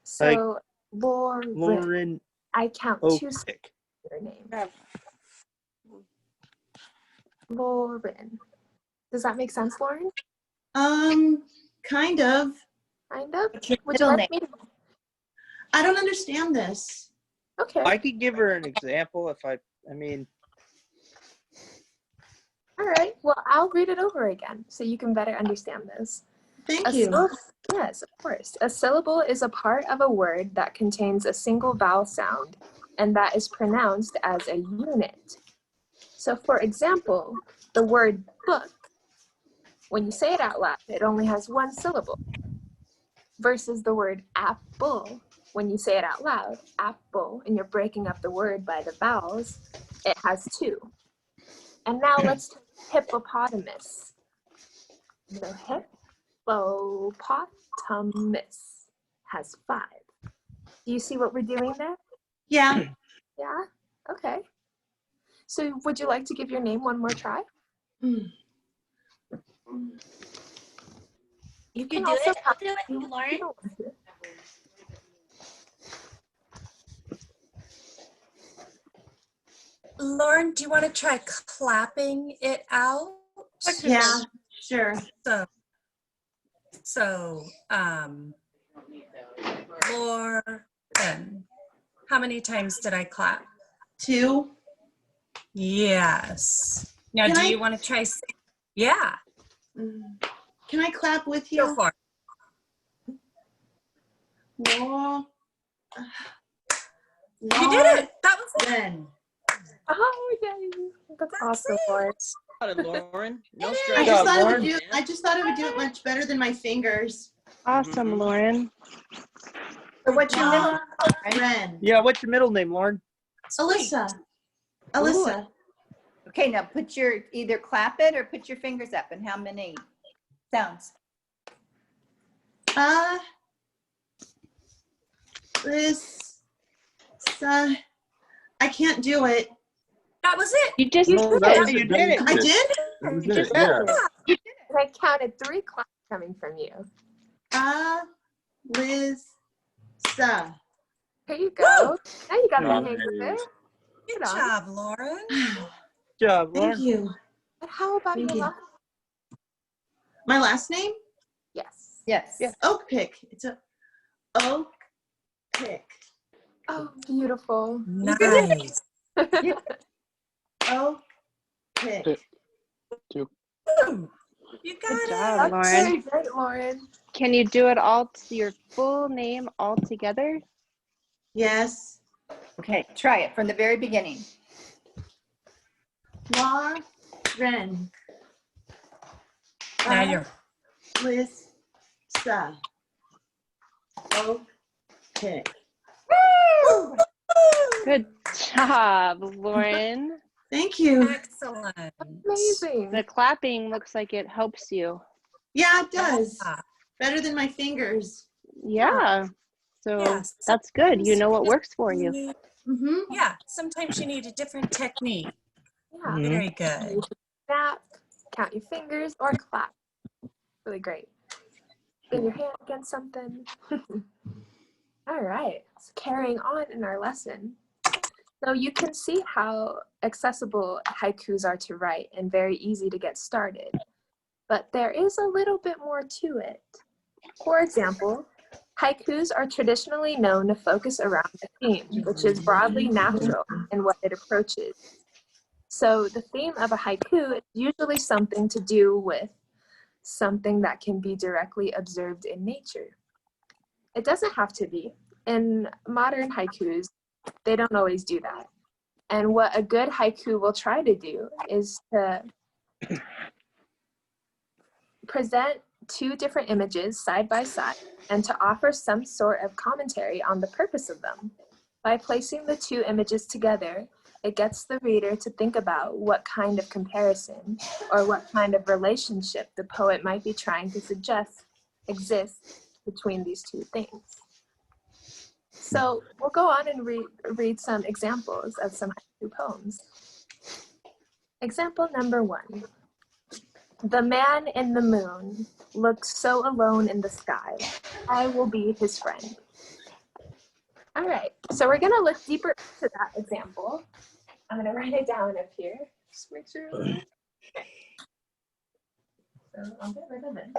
So, Lauren. I count 2 syllables in your name. Lauren. Does that make sense, Lauren? Kind of. Kind of? What's your Would you middle like me to? I don't understand this. Okay. I could give her an example if I mean. All right. Well, I'll read it over again so you can better understand this. Thank you. Yes, of course. A syllable is a part of a word that contains a single vowel sound and that is pronounced as a unit. So, for example, the word book, when you say it out loud, it only has 1 syllable. Versus the word apple, when you say it out loud, apple, and you're breaking up the word by the vowels, it has 2. And now let's take hippopotamus. So hippopotamus has 5. Do you see what we're doing there? Yeah. Yeah? Okay. So would you like to give your name one more try? You can do also it. I'll do it, Lauren. Lauren, do you want to try clapping it out? Yeah, Sure. So, Lauren, how many times did I clap? 2. Yes. Now, do you want to try? Yeah. Can I clap with you? Go for it. No. You did it. That was it. Then. Oh, yay. That's awesome, Lauren. Got it, Lauren. No I stress. just thought I would do it much better than my fingers. Awesome, Lauren. So what's your middle name? Ren. Yeah, what's your middle name, Lauren? Alyssa. Alyssa. Okay, now either clap it or put your fingers up. And how many sounds? I can't do it. That was it. You just You did did it. You did it. I did? That was You it, just yeah. did it. And I counted 3 claps coming from you. Alyssa. Here you go. Now you got the hang of Nice. it. Good job, Lauren. Good job, Lauren. Thank you. But how about Thank your you. last? My last name? Yes. Yes. Oak Pick. It's a Oak Pick. Oh, beautiful. Nice. Oak Pick. Two. You got Good it. job, That's Lauren. very great, Lauren. Can you do it all to your full name all together? Yes. Okay, try it from the very beginning. Lauren. Now you're. Alyssa. Oak Pick. Good job, Lauren. Thank you. Excellent. Amazing. The clapping looks like it helps you. Yeah, it does. Yeah. Better than my fingers. Yeah. So Yes. that's good. You know what works for you. Mm-hmm. Yeah. Sometimes you need a different technique. Yeah. Very You good. can snap, count your fingers, or clap. Really great. Bring your hand against something. All right. So carrying on in our lesson. So you can see how accessible haikus are to write and very easy to get started. But there is a little bit more to it. For example, haikus are traditionally known to focus around a theme, which is broadly natural in what it approaches. So the theme of a haiku is usually something to do with something that can be directly observed in nature. It doesn't have to be. In modern haikus, they don't always do that. And what a good haiku will try to do is to present 2 different images side by side and to offer some sort of commentary on the purpose of them. By placing the 2 images together, it gets the reader to think about what kind of comparison or what kind of relationship the poet might be trying to suggest exists between these 2 things. So we'll go on and read some examples of some haiku poems. Example number 1. The man in the moon looks so alone in the sky. I will be his friend. All right, so we're gonna look deeper into that example. I'm gonna write it down up here. Just make sure. Okay. So I'll get rid of it.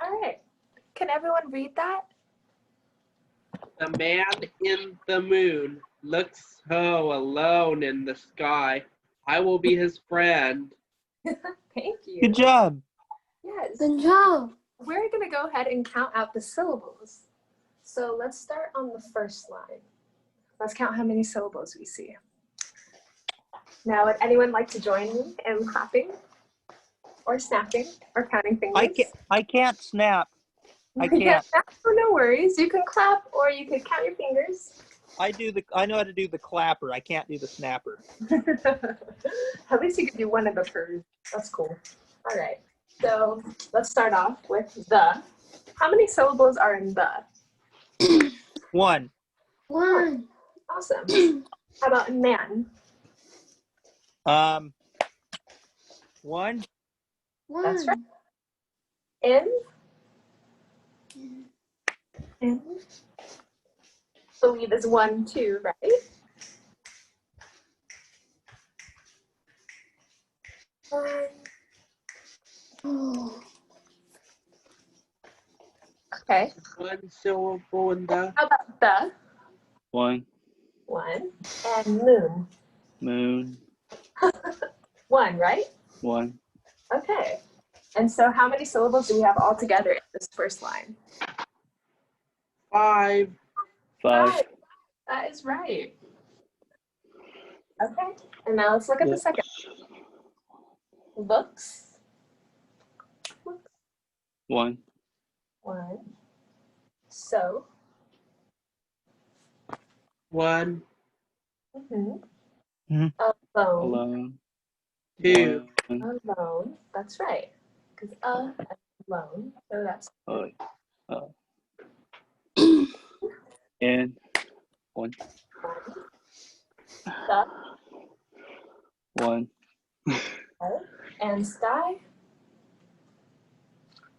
All right, can everyone read that? The man in the moon looks so alone in the sky. I will be his friend. Thank you. Good job. Yes. Good job. We're gonna go ahead and count out the syllables. So let's start on the first line. Let's count how many syllables we see. Now, would anyone like to join me in clapping or snapping or counting fingers? I can't snap. I You can't. snap? Oh, no worries. You can clap or you can count your fingers. I know how to do the clapper. I can't do the snapper. At least you can do one of the purrs. That's cool. All right. So let's start off with the. How many syllables are in the? One. Awesome. How about in man? One. That's right. In? In? Believe is 1, 2, right? Okay. One syllable in the. How about the? One. 1. And moon? Moon. 1, right? One. Okay. And so how many syllables do we have all together in this first line? 5. 5. That is right. Okay. And now let's look at the second. Looks. 1. 1. So. 1. Alone. Alone. 2. Alone. That's right. Because alone. So that's. And 1. The. 1. And sky.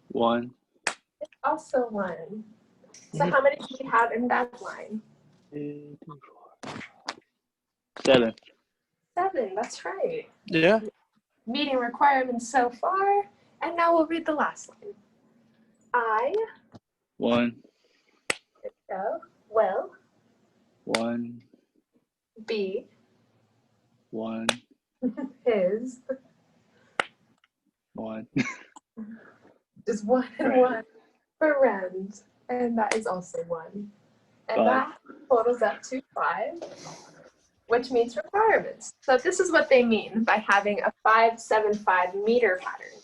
1. Also 1. So how many do we have in that line? 2, 4. 7. 7. That's right. Yeah. Meeting requirements so far. And now we'll read the last line. I. 1. There we go. Will. 1. Be. 1. His. 1. Just 1 and 1. Friend. And that is also 1. And 5. that totals up to 5, which means requirements. So this is what they mean by having a 5-7-5 meter pattern.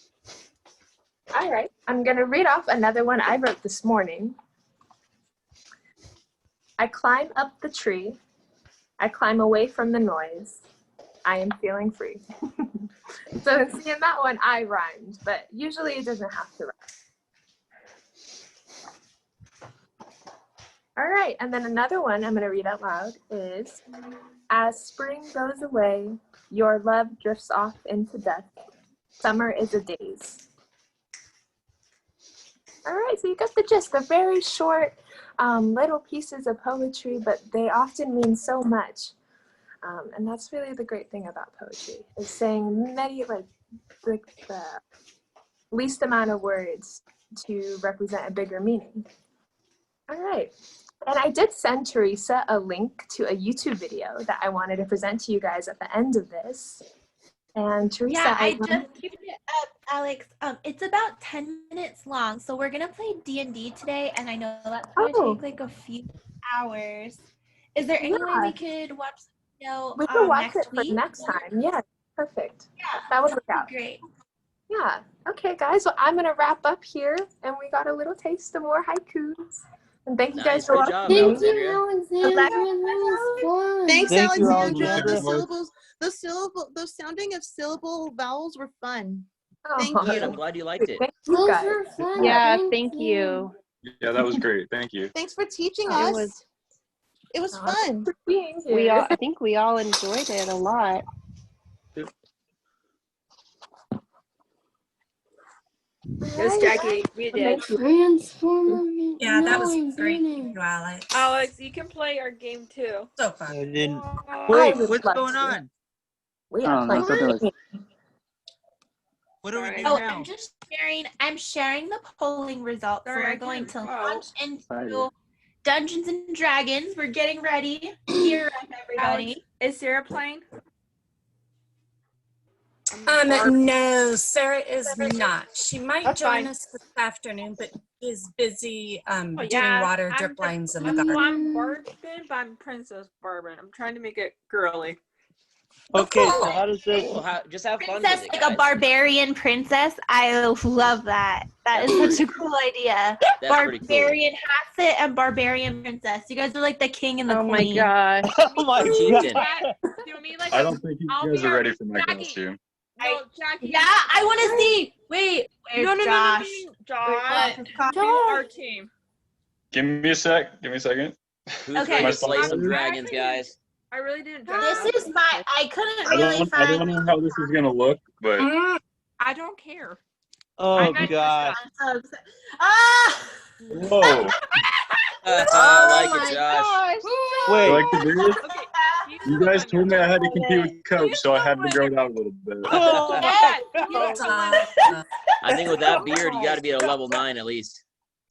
All right, I'm going to read off another one I wrote this morning. I climb up the tree. I climb away from the noise. I am feeling free. So see, in that one, I rhymed, but usually it doesn't have to rhyme. All right, and then another one I'm going to read out loud is, as spring goes away, your love drifts off into death. Summer is a daze. All right, so you got the gist. They're very short little pieces of poetry, but they often mean so much. And that's really the great thing about poetry, is saying many, like the least amount of words to represent a bigger meaning. All right. And I did send Teresa a link to a YouTube video that I wanted to present to you guys at the end of this. And Teresa, yeah, I just queued it up, Alex. It's about 10 minutes long, so we're gonna play D&D today, and I know that's gonna take like a few hours. Is there any way we could watch the video we can watch next it for week? next time. Yeah, perfect. Yeah, that would that'd work be out. great. Yeah. Okay, guys. Well, I'm gonna wrap up here, and we got a little taste of more haikus. And thank you guys for Good job, watching. Alexandria. Alexandra. That was fun. Thanks, Thank you, Alexandra. Alexandra. Those sounding of syllable vowels were fun. Oh, Thank Good. you. I'm glad you liked it. Thank you Those guys. were fun. Yeah, thank you. Yeah, that was great. Thank you. Thanks for teaching It us. was. It was fun. For being here. I think we all enjoyed it a lot. Yes, Jackie, we did. Transformer. Yeah, that was great. Thank you, Alex. Alex, you can play our game too. So fun. I didn't. I Wait, would what's love going to. on? We are playing. What do we do Oh, now? I'm just sharing. I'm sharing the polling results. So we're going to launch into Dungeons and Dragons. We're getting ready. Gear up, everybody. Alex, is Sarah playing? No, Sarah is not. She might That's join fine. us this afternoon, but is busy Oh, doing yeah, water I'm drip lines in the well, garden. I'm Barbin, but I'm Princess Barbin. I'm trying to make it girly. Okay, so how does this? Well, just have fun Princess, with it, like a guys. barbarian princess. I love that. That is such a cool idea. That's pretty cool. Barbarian Hassett and barbarian princess. You guys are like the king and the Oh my queen. gosh. Oh my Chieftain. god! Do me like I don't think you I'll guys be are our- ready for my Jackie. costume. No, Jackie. Yeah, I want to see. Wait, where's No, Josh? Josh. Josh. Do our team. Give me a sec. Give me a second. Who's Okay. ready My to slay some sponsor? dragons, guys? I really didn't. This is my. I couldn't I really don't find. know how this is gonna look, but I don't care. Oh meant god! Ah! whoa! I like it, Josh. Wait. You like to do this? Okay. You guys told me I had to compete with Coach, so I had to grow it out a little bit. Oh Yeah, I think with that beard, you got to be at a level 9 at least.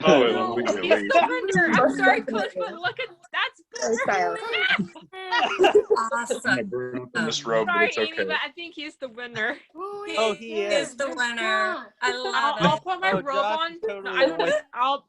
Oh, at least, at least. I'm sorry, Coach, but look at that's Awesome. I'm gonna burn up in this robe, but Sorry, it's Amy, okay. but I think he's the winner. Oh, he is. He's the winner. I love I'll it. put my Oh, robe Josh on. is totally No, I don't. the winner. I'll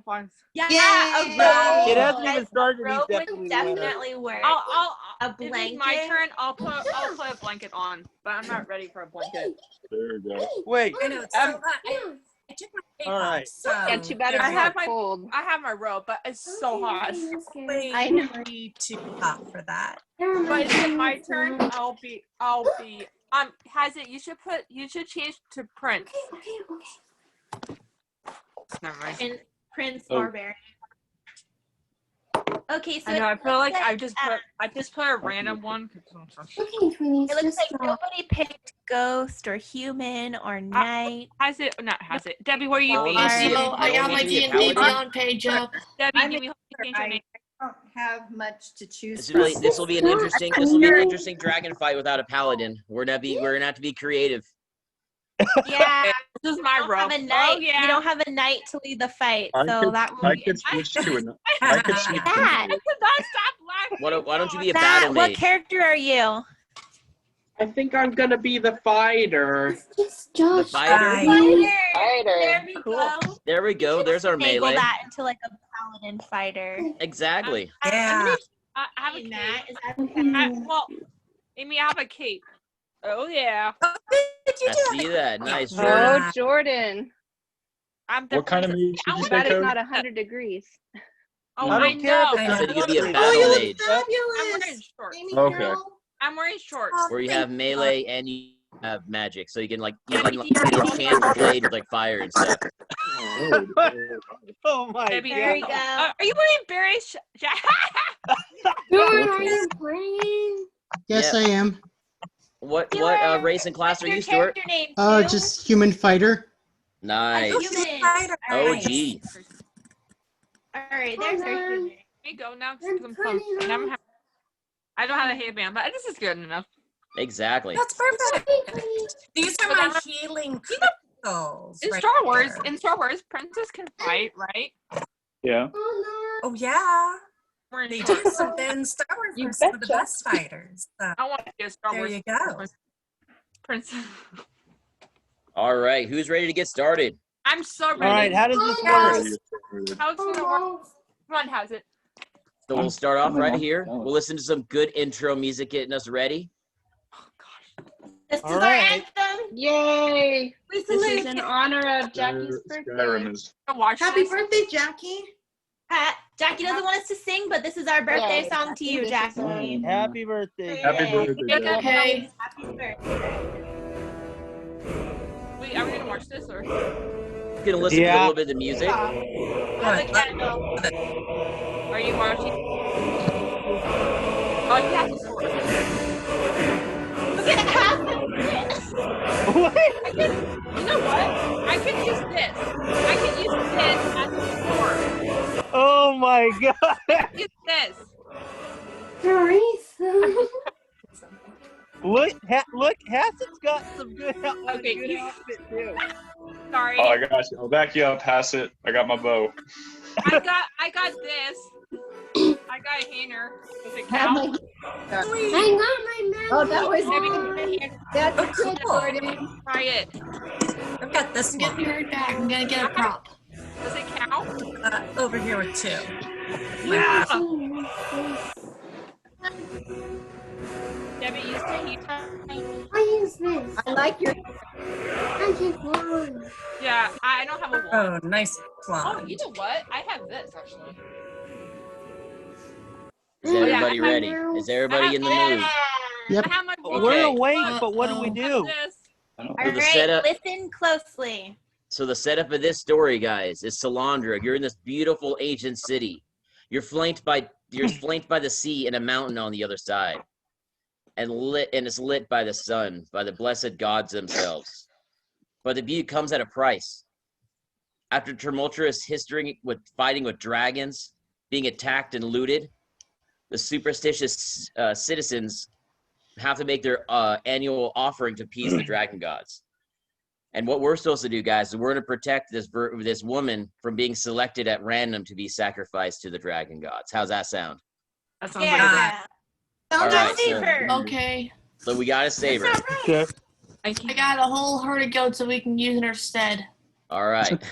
find. Yeah, Yay! a robe. It hasn't even started. A He's robe would definitely the winner. definitely work. I'll A if it's blanket. my turn. I'll put a blanket on, but I'm not ready for a blanket. There we go. Wait. I know it's so hot. I took my cape All right. off, so Yeah, too bad it's I have not my- cold. I have my robe, but it's so hot. I know. way too hot for that. But is it my turn? I'll be. Has it? You should change to Prince. Never mind. Prince Oh. Barbarian. Okay, so I know. I feel like I just uh, put a random one. it looks like nobody picked ghost or human or knight. Has it? Not has it. Debbie, where are you? No one being? needs to be a- So I no got one my needs to be a D&D paladin. Beyond page up. Debbie, I'm give me change your name. don't have much to choose This from. really, this will be an interesting dragon fight without a paladin. We're gonna have to be creative. Yeah, This is my you don't robe. have a knight. Oh yeah. You don't have a knight to lead the fight, I so could, that will I be could switch to an. I could switch to Matt. I could not stop laughing. Why don't you be a Matt, battle what mage? character are you? I think I'm gonna be the fighter. The fighter. There we go. There we go. There's our Angle melee. that into like a paladin fighter. Exactly. Yeah. I have a Hey, cape. Matt, is that okay? Well, Amy, I have a cape. Oh yeah. I see that. Nice, Jordan. Oh, Jordan. I'm the What kind of princess. mage did you Too say, bad it's Coach? not 100 degrees. Oh, I I don't care know. if I it's said you could be a Oh, battle you look mage, I'm fabulous. wearing shorts. Amy Okay. girl. I'm wearing shorts. where you have melee and you have magic, so you can chance the blade with like fire and stuff. Oh my Debbie, There we god! go. Are you wearing berries? Jordan, are you playing? Yes, Yeah. I am. What Stuart, race and class what's are your you, Stuart? character name, Stu? Just human fighter. Nice. Human. OG. All right, there's our human. Here you go. Now I'm pumped. I don't have a headband, but this is good enough. Exactly. That's perfect. These are my healing crystals. In right Star Wars, there. princess can fight, right? Yeah. Oh yeah. We're in They Star do. So then Star Wars You are some of the betcha. best fighters. So I want to be a Star there Wars you go. princess. All right. Who's ready to get started? I'm so ready. All right, how does this work? How it's gonna work? Come on, how's it? So we'll start off right here. We'll listen to some good intro music getting us ready. This is All our right. anthem. Yay! We This salute. is in honor of Jackie's Skyrim birthday. is. Watch Happy this. birthday, Jackie. Jackie doesn't want us to sing, but this is our birthday Yay, song to you, this is Jackie. Happy birthday. Happy Yay. birthday, Good. Jackie. Okay. Happy birthday. Wait, are we gonna watch this or? Gonna listen to a Yeah. little bit of the music. Have a candle. Are you watching? Oh, you have to sword. Look at Catherine. What? You know what? I can use this. I can use this as a sword. Oh my god! Use this. Teresa. Look, Hassan's got some good, Okay, good you- outfit too. Sorry. Oh, I got you. I'll back you up. Pass it. I got my bow. I got this. I got a hanger. Was it Have cow? my- I got my magic. Oh, that was wand. that's a Oh, good cool. Jordan. Try it. I've got this I'm getting one right back. I'm gonna get a prop. Was it cow? over here with two. Yeah. This. Debbie, use the heat. I use this. I like your Magic wand. Yeah, I don't have a wand. Oh, nice Oh, wand. you know what? I have this actually. Is Oh, yeah, everybody I have- ready? Is everybody in the mood? I have my wand. We're Okay. awake, but what do we do? This. All So the right, setup. listen closely. So the setup of this story, guys, is Salandra. You're in this beautiful ancient city. You're flanked by the sea and a mountain on the other side, and it's lit by the sun, by the blessed gods themselves. But the view comes at a price. After tumultuous history with fighting with dragons, being attacked and looted, the superstitious citizens have to make their annual offering to appease the dragon gods. And what we're supposed to do, guys, is we're going to protect this woman from being selected at random to be sacrificed to the dragon gods. How's that sound? That sounds Yeah. All right, Okay. so we got to save her. Okay. I got a whole herd of goats that we can use in her stead. All right.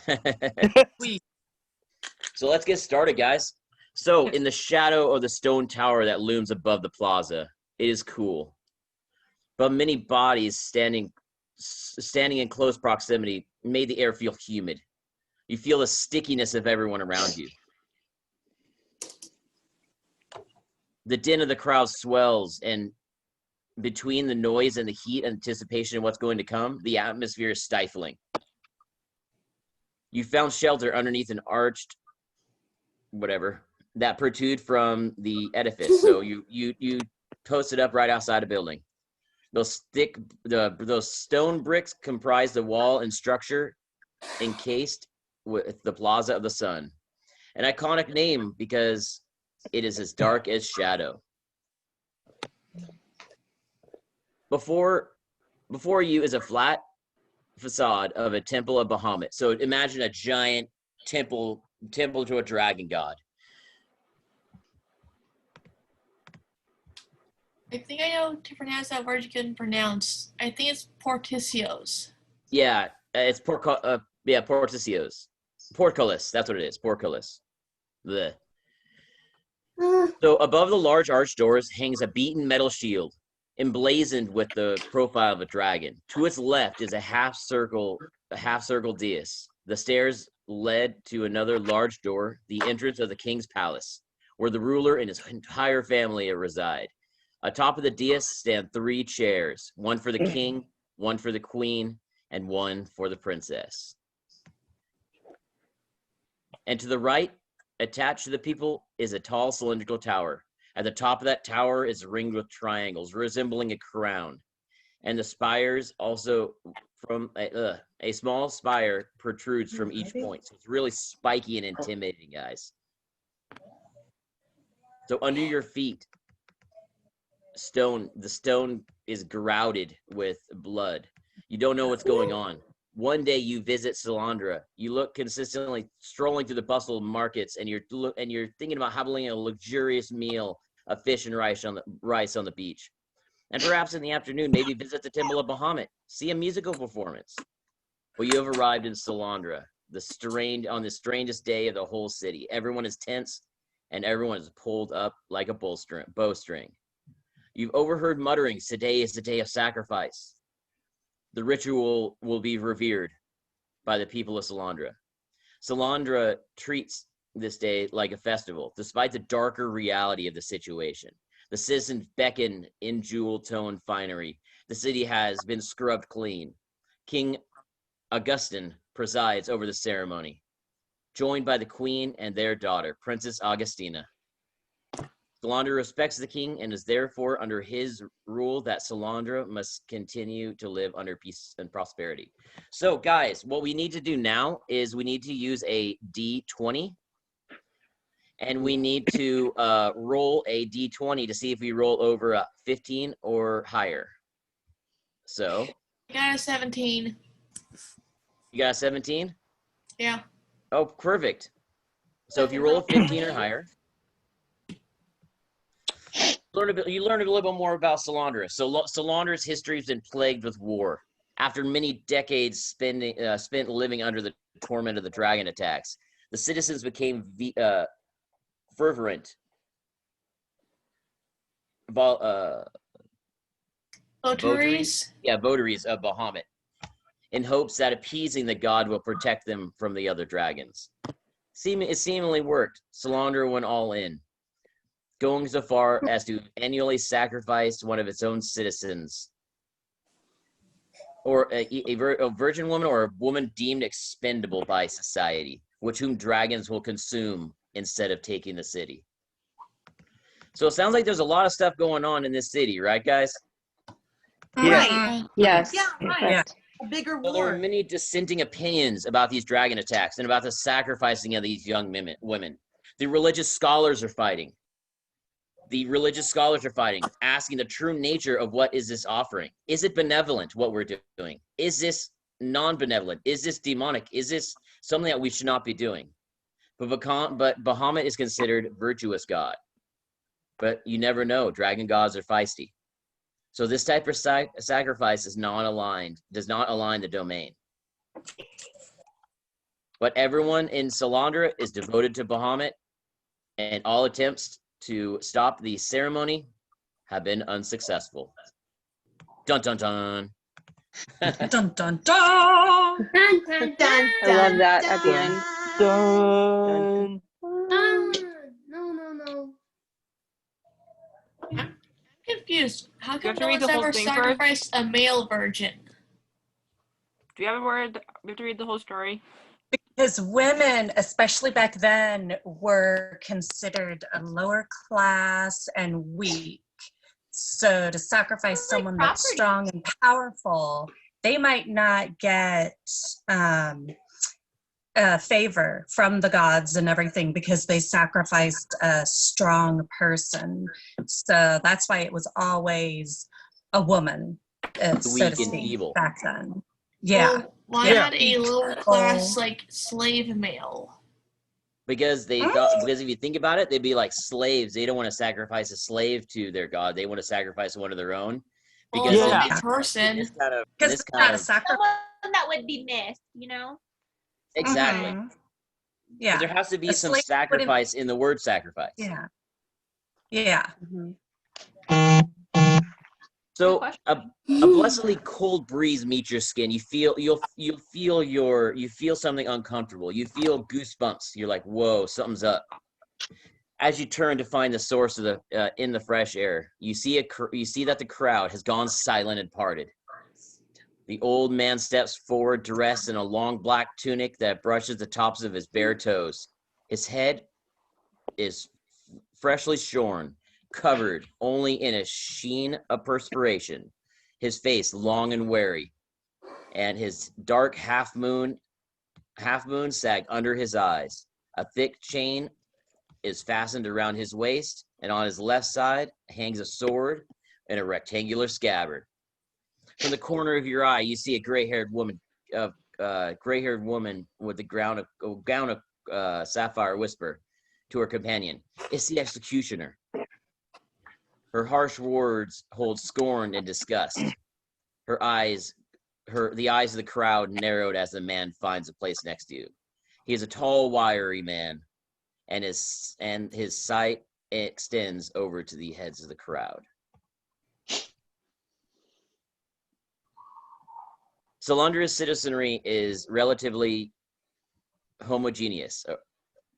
So let's get started, guys. So in the shadow of the stone tower that looms above the plaza, it is cool. But many bodies standing in close proximity made the air feel humid. You feel the stickiness of everyone around you. The din of the crowd swells, and between the noise and the heat and anticipation of what's going to come, the atmosphere is stifling. You found shelter underneath an arched that protrude from the edifice. So you posted up right outside a building. Those stone bricks comprise the wall and structure encased with the Plaza of the Sun. An iconic name because it is as dark as shadow. Before you is a flat facade of a temple of Bahamut. So imagine a giant temple to a dragon god. I think I know to pronounce that word you couldn't pronounce. I think it's Porticios. Yeah, it's Porticios. Portcullis, that's what it is. Portcullis. Blech. So above the large arched doors hangs a beaten metal shield, emblazoned with the profile of a dragon. To its left is a half circle dais. The stairs led to another large door, the entrance of the king's palace, where the ruler and his entire family reside. Atop of the dais stand 3 chairs, one for the king, one for the queen, and one for the princess. And to the right, attached to the people, is a tall cylindrical tower. At the top of that tower is ringed with triangles, resembling a crown. And the spires also from a small spire protrudes from each point. So it's really spiky and intimidating, guys. So under your feet, the stone is grouted with blood. You don't know what's going on. One day you visit Salandra. You look consistently strolling through the bustle of markets, and you're thinking about having a luxurious meal of fish and rice on the beach. And perhaps in the afternoon, maybe visit the Temple of Bahamut, see a musical performance. Well, you have arrived in Salandra, on the strangest day of the whole city. Everyone is tense, and everyone is pulled up like a bowstring. You've overheard mutterings, today is the day of sacrifice. The ritual will be revered by the people of Salandra. Salandra treats this day like a festival, despite the darker reality of the situation. The citizens beckon in jewel-toned finery. The city has been scrubbed clean. King Augustine presides over the ceremony, joined by the queen and their daughter, Princess Augustina. Salandra respects the king and is therefore under his rule that Salandra must continue to live under peace and prosperity. So, guys, what we need to do now is we need to use a D20, and we need to roll a D20 to see if we roll over a 15 or higher. So, I got a 17. You got a 17? Yeah. Oh, perfect. So if you roll a 15 or higher, You learn a little bit more about Salandra. So Salandra's history has been plagued with war. After many decades spent living under the torment of the dragon attacks, the citizens became fervent Votaries? votaries of Bahamut, in hopes that appeasing the god will protect them from the other dragons. It seemingly worked. Salandra went all in, going so far as to annually sacrifice one of its own citizens, or a virgin woman or a woman deemed expendable by society, which whom dragons will consume instead of taking the city. So it sounds like there's a lot of stuff going on in this city, right, guys? Right. Yes. Yeah, right. Yeah. A bigger So there are war. many dissenting opinions about these dragon attacks and about the sacrificing of these young women. The religious scholars are fighting. Asking the true nature of what is this offering. Is it benevolent, what we're doing? Is this non-benevolent? Is this demonic? Is this something that we should not be doing? But Bahamut is considered virtuous god. But you never know. Dragon gods are feisty. So this type of sacrifice does not align the domain. But everyone in Salandra is devoted to Bahamut, and all attempts to stop the ceremony have been unsuccessful. Dun dun dun. Dun dun dun. Dun, dun, dun, I love that at the end. Dun. No. I'm confused. How You come have to no read one's the whole ever thing first? sacrificed a male virgin? Do you have a word? We have to read the whole story. Because women, especially back then, were considered a lower class and weak. So to sacrifice someone that's strong and powerful, they might not get favor from the gods and everything because they sacrificed a strong person. So that's why it was always a woman, so Weak to and speak, feeble. back then. Yeah. Well, why Yeah. not a lower class like slave male? Because because if you think about it, they'd be like slaves. They don't want to sacrifice a slave to their god. They want to sacrifice one of their own. Well, Because it's a person. Because it's not a sacrifice. Someone that would be missed, you know? Exactly. Mhm. Yeah. There has to be A some slave wouldn't- sacrifice in the word sacrifice. Yeah. Yeah. So a blessedly cold breeze meets your skin. You feel something uncomfortable. You feel goosebumps. You're like, whoa, something's up. As you turn to find the source of the in the fresh air, you see that the crowd has gone silent and parted. The old man steps forward, dressed in a long black tunic that brushes the tops of his bare toes. His head is freshly shorn, covered only in a sheen of perspiration. His face long and weary, and his dark half moon sag under his eyes. A thick chain is fastened around his waist, and on his left side hangs a sword in a rectangular scabbard. From the corner of your eye, you see a gray-haired woman with a gown of sapphire whisper to her companion, "It's the executioner." Her harsh words hold scorn and disgust. The eyes of the crowd narrowed as the man finds a place next to you. He is a tall, wiry man, and his sight extends over to the heads of the crowd. Salandra's citizenry is relatively homogeneous.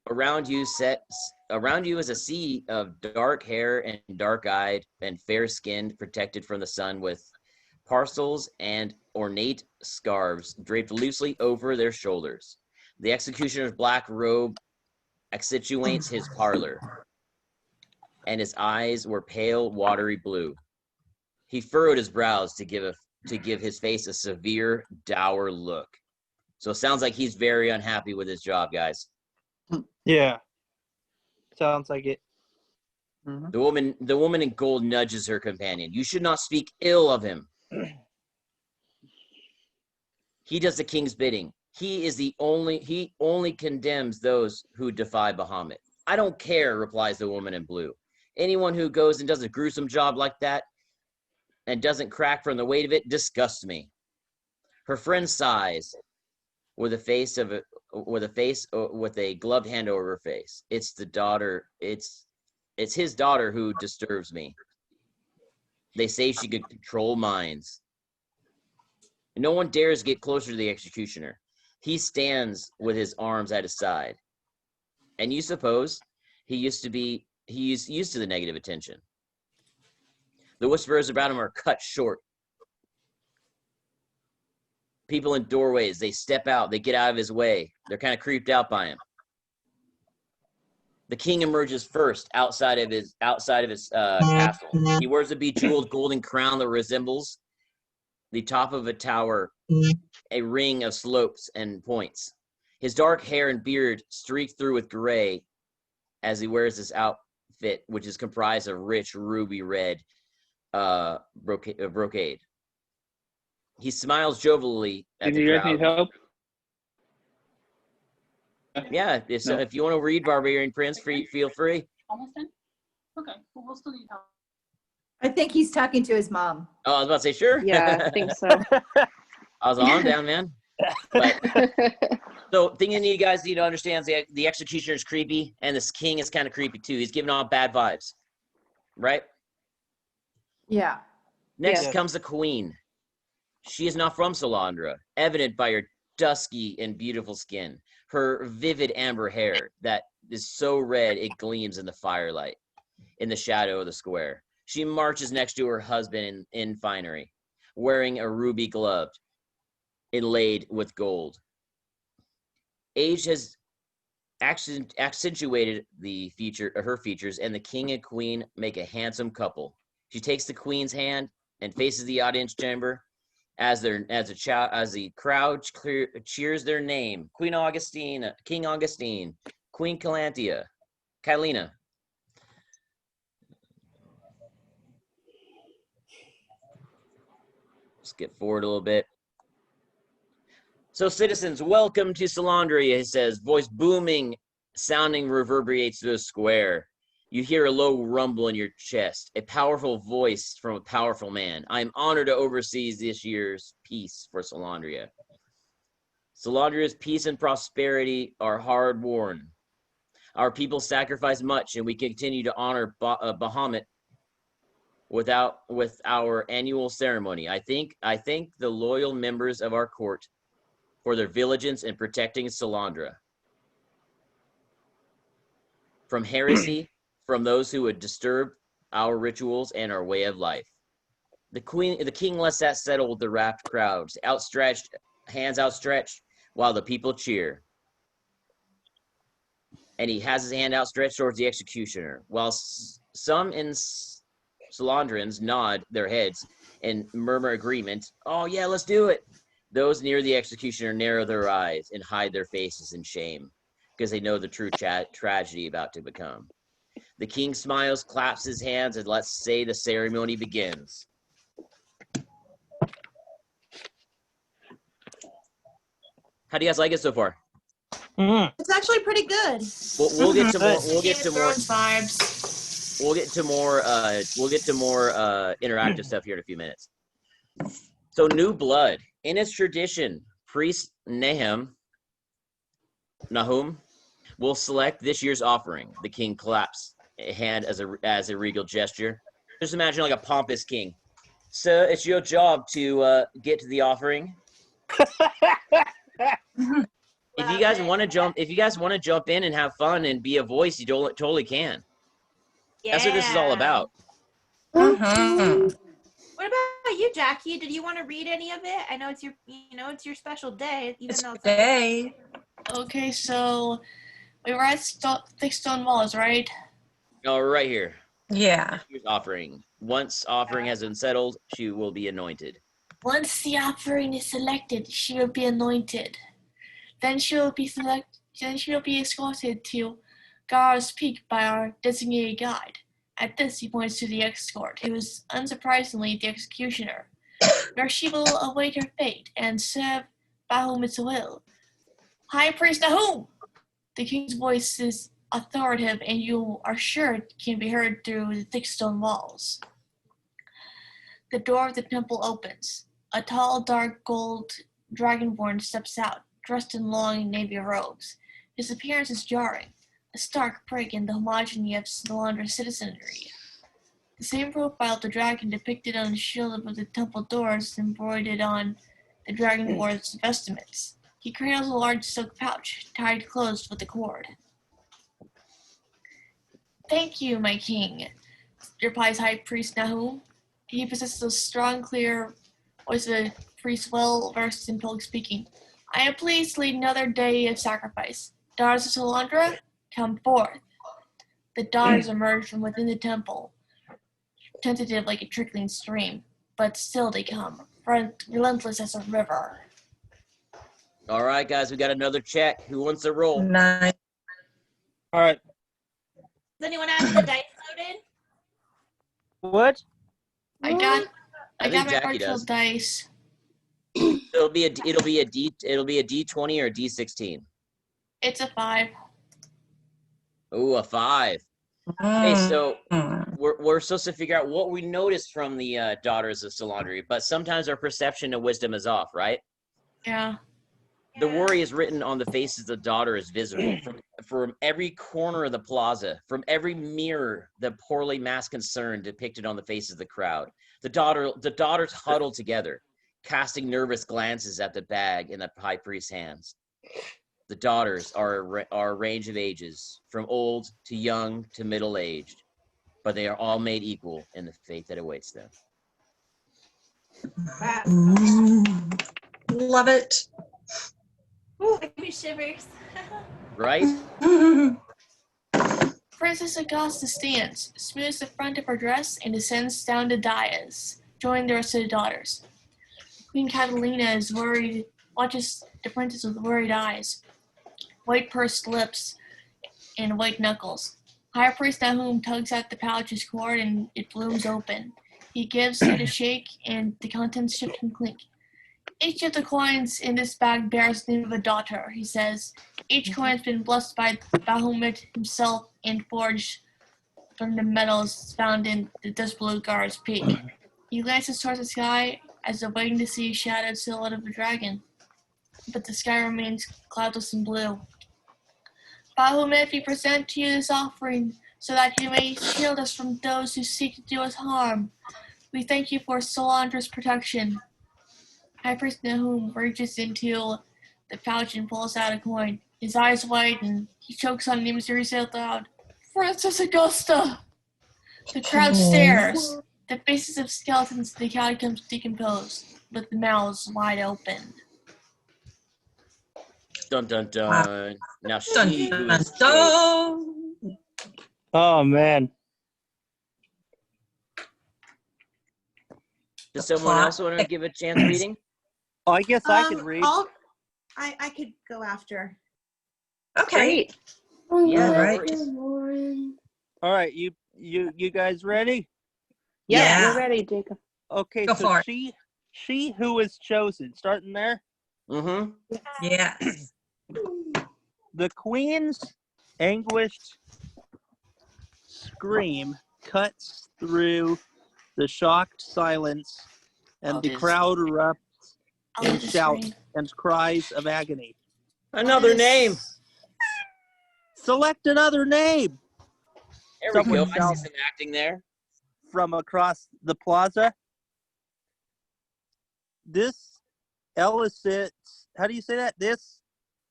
Around you is a sea of dark hair and dark-eyed and fair-skinned, protected from the sun with parcels and ornate scarves draped loosely over their shoulders. The executioner's black robe accentuates his pallor, and his eyes were pale, watery blue. He furrowed his brows to give his face a severe, dour look. So it sounds like he's very unhappy with his job, guys. Yeah. Sounds like it. The woman in gold nudges her companion. "You should not speak ill of him. He does the king's bidding. He only condemns those who defy Bahamut." "I don't care," replies the woman in blue. Anyone who goes and does a gruesome job like that and doesn't crack from the weight of it disgusts me. Her friend sighs with a gloved hand over her face. It's the daughter. It's his daughter who disturbs me. They say she could control minds. No one dares get closer to the executioner. He stands with his arms at his side. And you suppose he's used to the negative attention. The whispers about him are cut short. People in doorways, they step out, they get out of his way. They're kind of creeped out by him. The king emerges first outside of his castle. He wears a bejeweled golden crown that resembles the top of a tower, a ring of slopes and points. His dark hair and beard streaked through with gray as he wears this outfit, which is comprised of rich ruby red brocade. He smiles jovially at the crowd. Need help? Yeah, if you want to read Barbarian Prince, feel free. Almost done? Okay, well, we'll still need help. I think he's talking to his mom. Oh, I was about to say, sure. Yeah, I think so. I was on down, man. But, so, thing you guys need to understand is the executioner is creepy, and this king is kind of creepy too. He's giving off bad vibes, right? Yeah. Next comes the queen. She is not from Salandra, evident by her dusky and beautiful skin, her vivid amber hair that is so red it gleams in the firelight, in the shadow of the square. She marches next to her husband in finery, wearing a ruby glove inlaid with gold. Age has accentuated her features, and the king and queen make a handsome couple. She takes the queen's hand and faces the audience chamber as the crowd cheers their name: Queen Augustine, King Augustine, Queen Kylena. Skip forward a little bit. So, citizens, welcome to Salandra, he says, voice booming, sounding reverberates through the square. You hear a low rumble in your chest, a powerful voice from a powerful man. I am honored to oversee this year's peace for Salandria. Salandria's peace and prosperity are hard-won. Our people sacrifice much, and we continue to honor Bahamut with our annual ceremony. I thank the loyal members of our court for their vigilance in protecting Salandra from heresy, from those who would disturb our rituals and our way of life. The king lets that settle with the rapt crowds, hands outstretched, while the people cheer. And he has his hand outstretched towards the executioner, while some in Salandrans nod their heads and murmur agreement. Oh yeah, let's do it. Those near the executioner narrow their eyes and hide their faces in shame, because they know the true tragedy about to become. The king smiles, claps his hands, and let's say the ceremony begins. How do you guys like it so far? It's actually pretty good. We'll get to more. We'll get to more vibes. We'll get to more. We'll get to more interactive stuff here in a few minutes. So, new blood. In its tradition, priest Nahum will select this year's offering. The king claps a hand as a regal gesture. Just imagine like a pompous king. So it's your job to get to the offering. If you guys want to jump in and have fun and be a voice, you totally can. Yeah. That's what this is all about. What about you, Jackie? Did you want to read any of it? I know it's your special day, even though it's day. Okay, so we were at thick stone walls, right? Oh, right here. Yeah. Here's offering. Once offering has been settled, she will be anointed. Once the offering is selected, she will be anointed. Then she will be escorted to Gar's Peak by our designated guide. At this, he points to the escort, who is unsurprisingly the executioner, where she will await her fate and serve Bahamut's will. High Priest Nahum! The king's voice is authoritative, and you are sure it can be heard through the thick stone walls. The door of the temple opens. A tall, dark gold dragonborn steps out, dressed in long navy robes. His appearance is jarring, a stark break in the homogeny of Salandra's citizenry. The same profile of the dragon depicted on the shield above the temple doors is embroidered on the dragonborn's vestments. He cradles a large silk pouch, tied closed with a cord. "Thank you, my king," replies High Priest Nahum. He possesses a strong, clear voice of a priest well versed in public speaking. "I am pleased to lead another day of sacrifice. Daughters of Salandra, come forth." The daughters emerge from within the temple, tentative like a trickling stream, but still they come, relentless as a river. All right, guys, we got another check. Who wants to roll? Nice. All right. Does anyone have the dice loaded? What? I got I my think Jackie virtual does. dice. It'll be a D20 or a D16. It's a 5. Ooh, a 5. Hey, so we're supposed to figure out what we noticed from the daughters of Salandri, but sometimes our perception of wisdom is off, right? Yeah. The worry is written on the faces of the daughter is visible from every corner of the plaza, from every mirror, the poorly masked concern depicted on the faces of the crowd. The daughters huddle together, casting nervous glances at the bag in the high priest's hands. The daughters are a range of ages, from old to young to middle-aged, but they are all made equal in the fate that awaits them. Love it. Ooh, it gives me shivers. Right? Princess Augusta stands, smooths the front of her dress, and descends down the dais, joining the rest of the daughters. Queen Catalina is worried, watches the princess with worried eyes, white pursed lips, and white knuckles. High Priest Nahum tugs at the pouch's cord and it blooms open. He gives it a shake and the contents shift and clink. "Each of the coins in this bag bears the name of a daughter," he says. "Each coin has been blessed by Bahamut himself and forged from the metals found in the Dusbelugar's peak." He glances towards the sky as though waiting to see a shadowed silhouette of a dragon. But the sky remains cloudless and blue. "Bahamut, we present to you this offering so that you may shield us from those who seek to do us harm. We thank you for Salandra's protection." High Priest Nahum reaches into the pouch and pulls out a coin. His eyes widen. He chokes on names and reads out loud, "Princess Augusta!" The crowd stares. The faces of skeletons in the catacombs decompose, with the mouths wide open. Dun dun dun. Now Dun, she who dun, is dun. Oh man. Does someone else want to give a chance reading? Oh, I guess I could read. I could go after. Okay. Yeah, All right. All right, you guys ready? Yeah, we're ready, Jacob. Okay, Go so for it. she who is chosen, starting there. Mm-hmm. Yes. The queen's anguished scream cuts through the shocked silence, and the crowd erupts in shouts and cries of agony. Another name. Select another name. There we Someone go. I see some acting there. from across the plaza. This elicits, how do you say that? This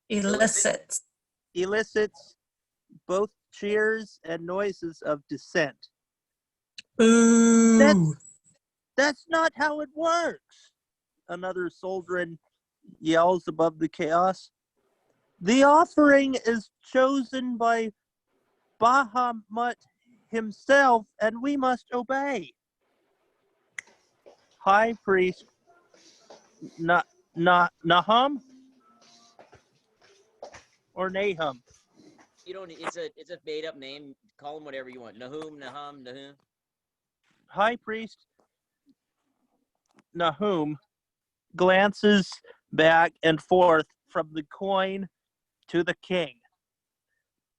Elicits. elicits both cheers and noises of dissent. Boo. That's not how it works. Another Soldrin yells above the chaos. The offering is chosen by Bahamut himself, and we must obey. High Priest Nahum or Nahum? You don't. It's a made up name. Call him whatever you want. Nahum. High Priest Nahum glances back and forth from the coin to the king.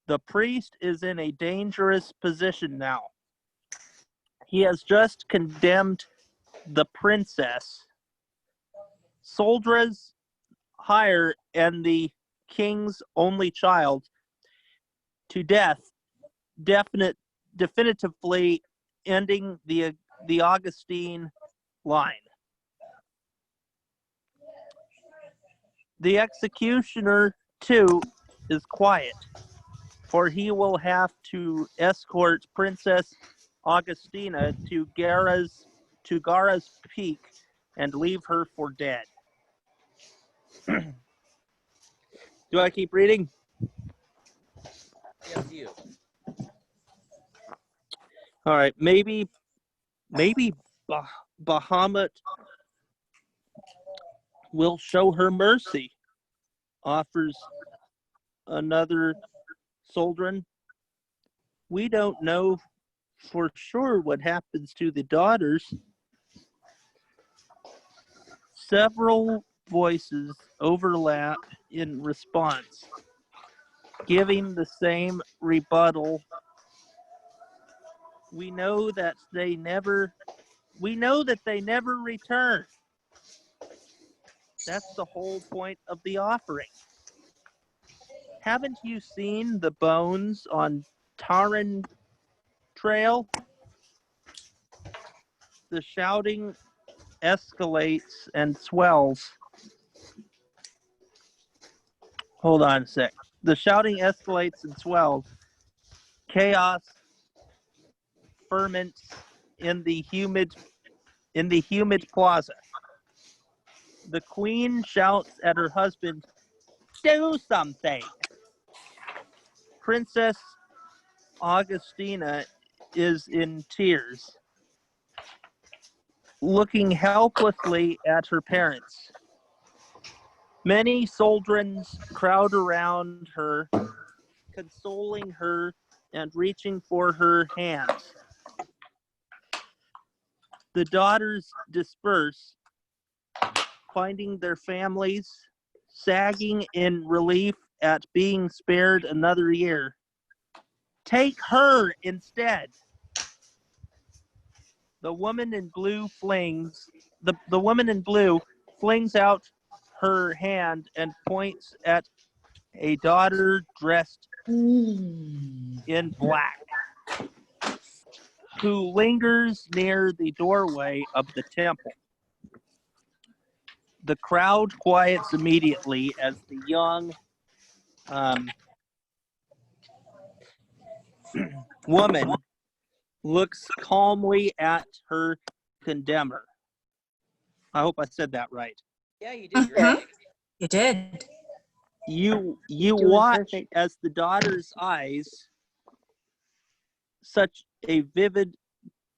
The priest is in a dangerous position now. He has just condemned the princess, Soldra's hire, and the king's only child to death, definitively ending the Augustine line. The executioner, too, is quiet, for he will have to escort Princess Augustina to Gara's Peak and leave her for dead. Do I keep reading? Up to you. All right, maybe Bahamut will show her mercy, offers another Soldrin. We don't know for sure what happens to the daughters. Several voices overlap in response, giving the same rebuttal. We know that they never return. That's the whole point of the offering. Haven't you seen the bones on Taran Trail? The shouting escalates and swells. Hold on a sec. The shouting escalates and swells. Chaos ferments in the humid plaza. The queen shouts at her husband, "Do something!" Princess Augustina is in tears, looking helplessly at her parents. Many Soldrins crowd around her, consoling her and reaching for her hands. The daughters disperse, finding their families, sagging in relief at being spared another year. Take her instead. The woman in blue flings out her hand and points at a daughter dressed in black, who lingers near the doorway of the temple. The crowd quiets immediately as the young woman looks calmly at her condemner. I hope I said that right. Yeah, you did great. You did. You Doing watch perfect. as the daughter's eyes, such a vivid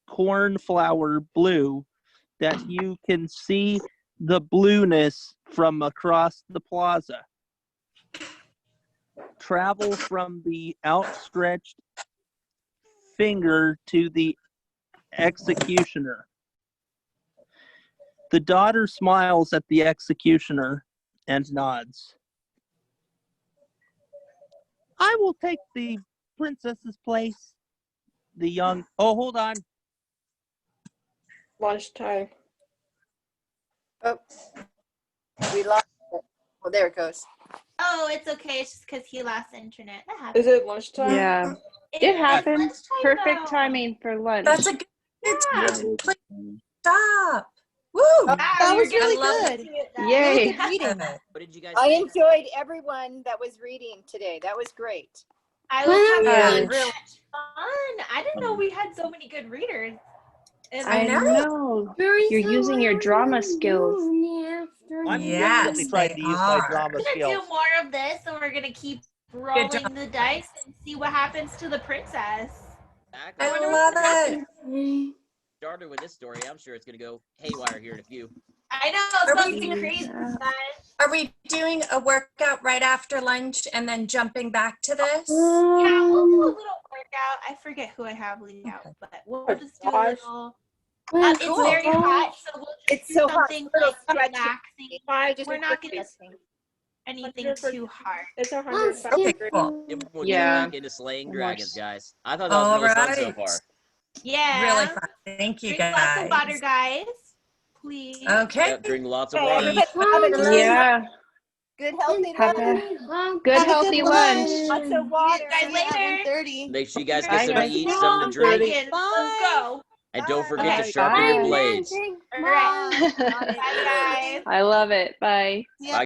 cornflower blue that you can see the blueness from across the plaza, travel from the outstretched finger to the executioner. The daughter smiles at the executioner and nods. I will take the princess's place. The young... Oh, hold on. Lunchtime. Oh, we lost it. Well, there it goes. Oh, it's okay. It's just because he lost internet. That happens. Is it lunchtime? Yeah, It it is happens. lunchtime, Perfect though. timing for lunch. That's a good Yeah. stop. Woo! Wow, That was you're really getting good. to it then. Yay. Really good reading. What did you guys I think? enjoyed everyone that was reading today. That was great. I was having Yeah, so really. much fun. I didn't know we had so many good readers. I know. You're using your drama skills. I'm Yes, definitely trying they to use my are. drama We're gonna skills. do more of this, and we're gonna keep rolling the dice and see what happens to the princess. Exactly. I wonder I love what's gonna it. happen. Started with this story. I'm sure it's going to go haywire here in a few. I know, it's Are about we to be doing- crazy, guys. Are we doing a workout right after lunch and then jumping back to this? Yeah, we'll do a little workout. I forget who I have leading out, but we'll just do a little. It's Cool. very hot, so we'll just It's do so hot. something Little like stretching. relaxing. Why just We're not gonna. stretching. anything too hard. It's our Let's 100th get Okay, cool. We'll get Yeah. back into slaying More dragons, s- guys. I thought that was All really fun so right. far. Yeah. Really fun. Thank you, Drink lots of water, guys. guys. Please. Okay. Yep, drink lots of Okay, water. everybody have a good, Yeah. good healthy Have lunch. a good Have a healthy good lunch. Lots of See water. guys you at later. 1:30. Make sure you guys Bye, get something guys. to eat, something to drink, Seconds. Let's go. and don't Bye. forget to Okay. sharpen your Bye. blades. All right. Got it. Bye, guys. I love it. Bye. Yeah. Bye.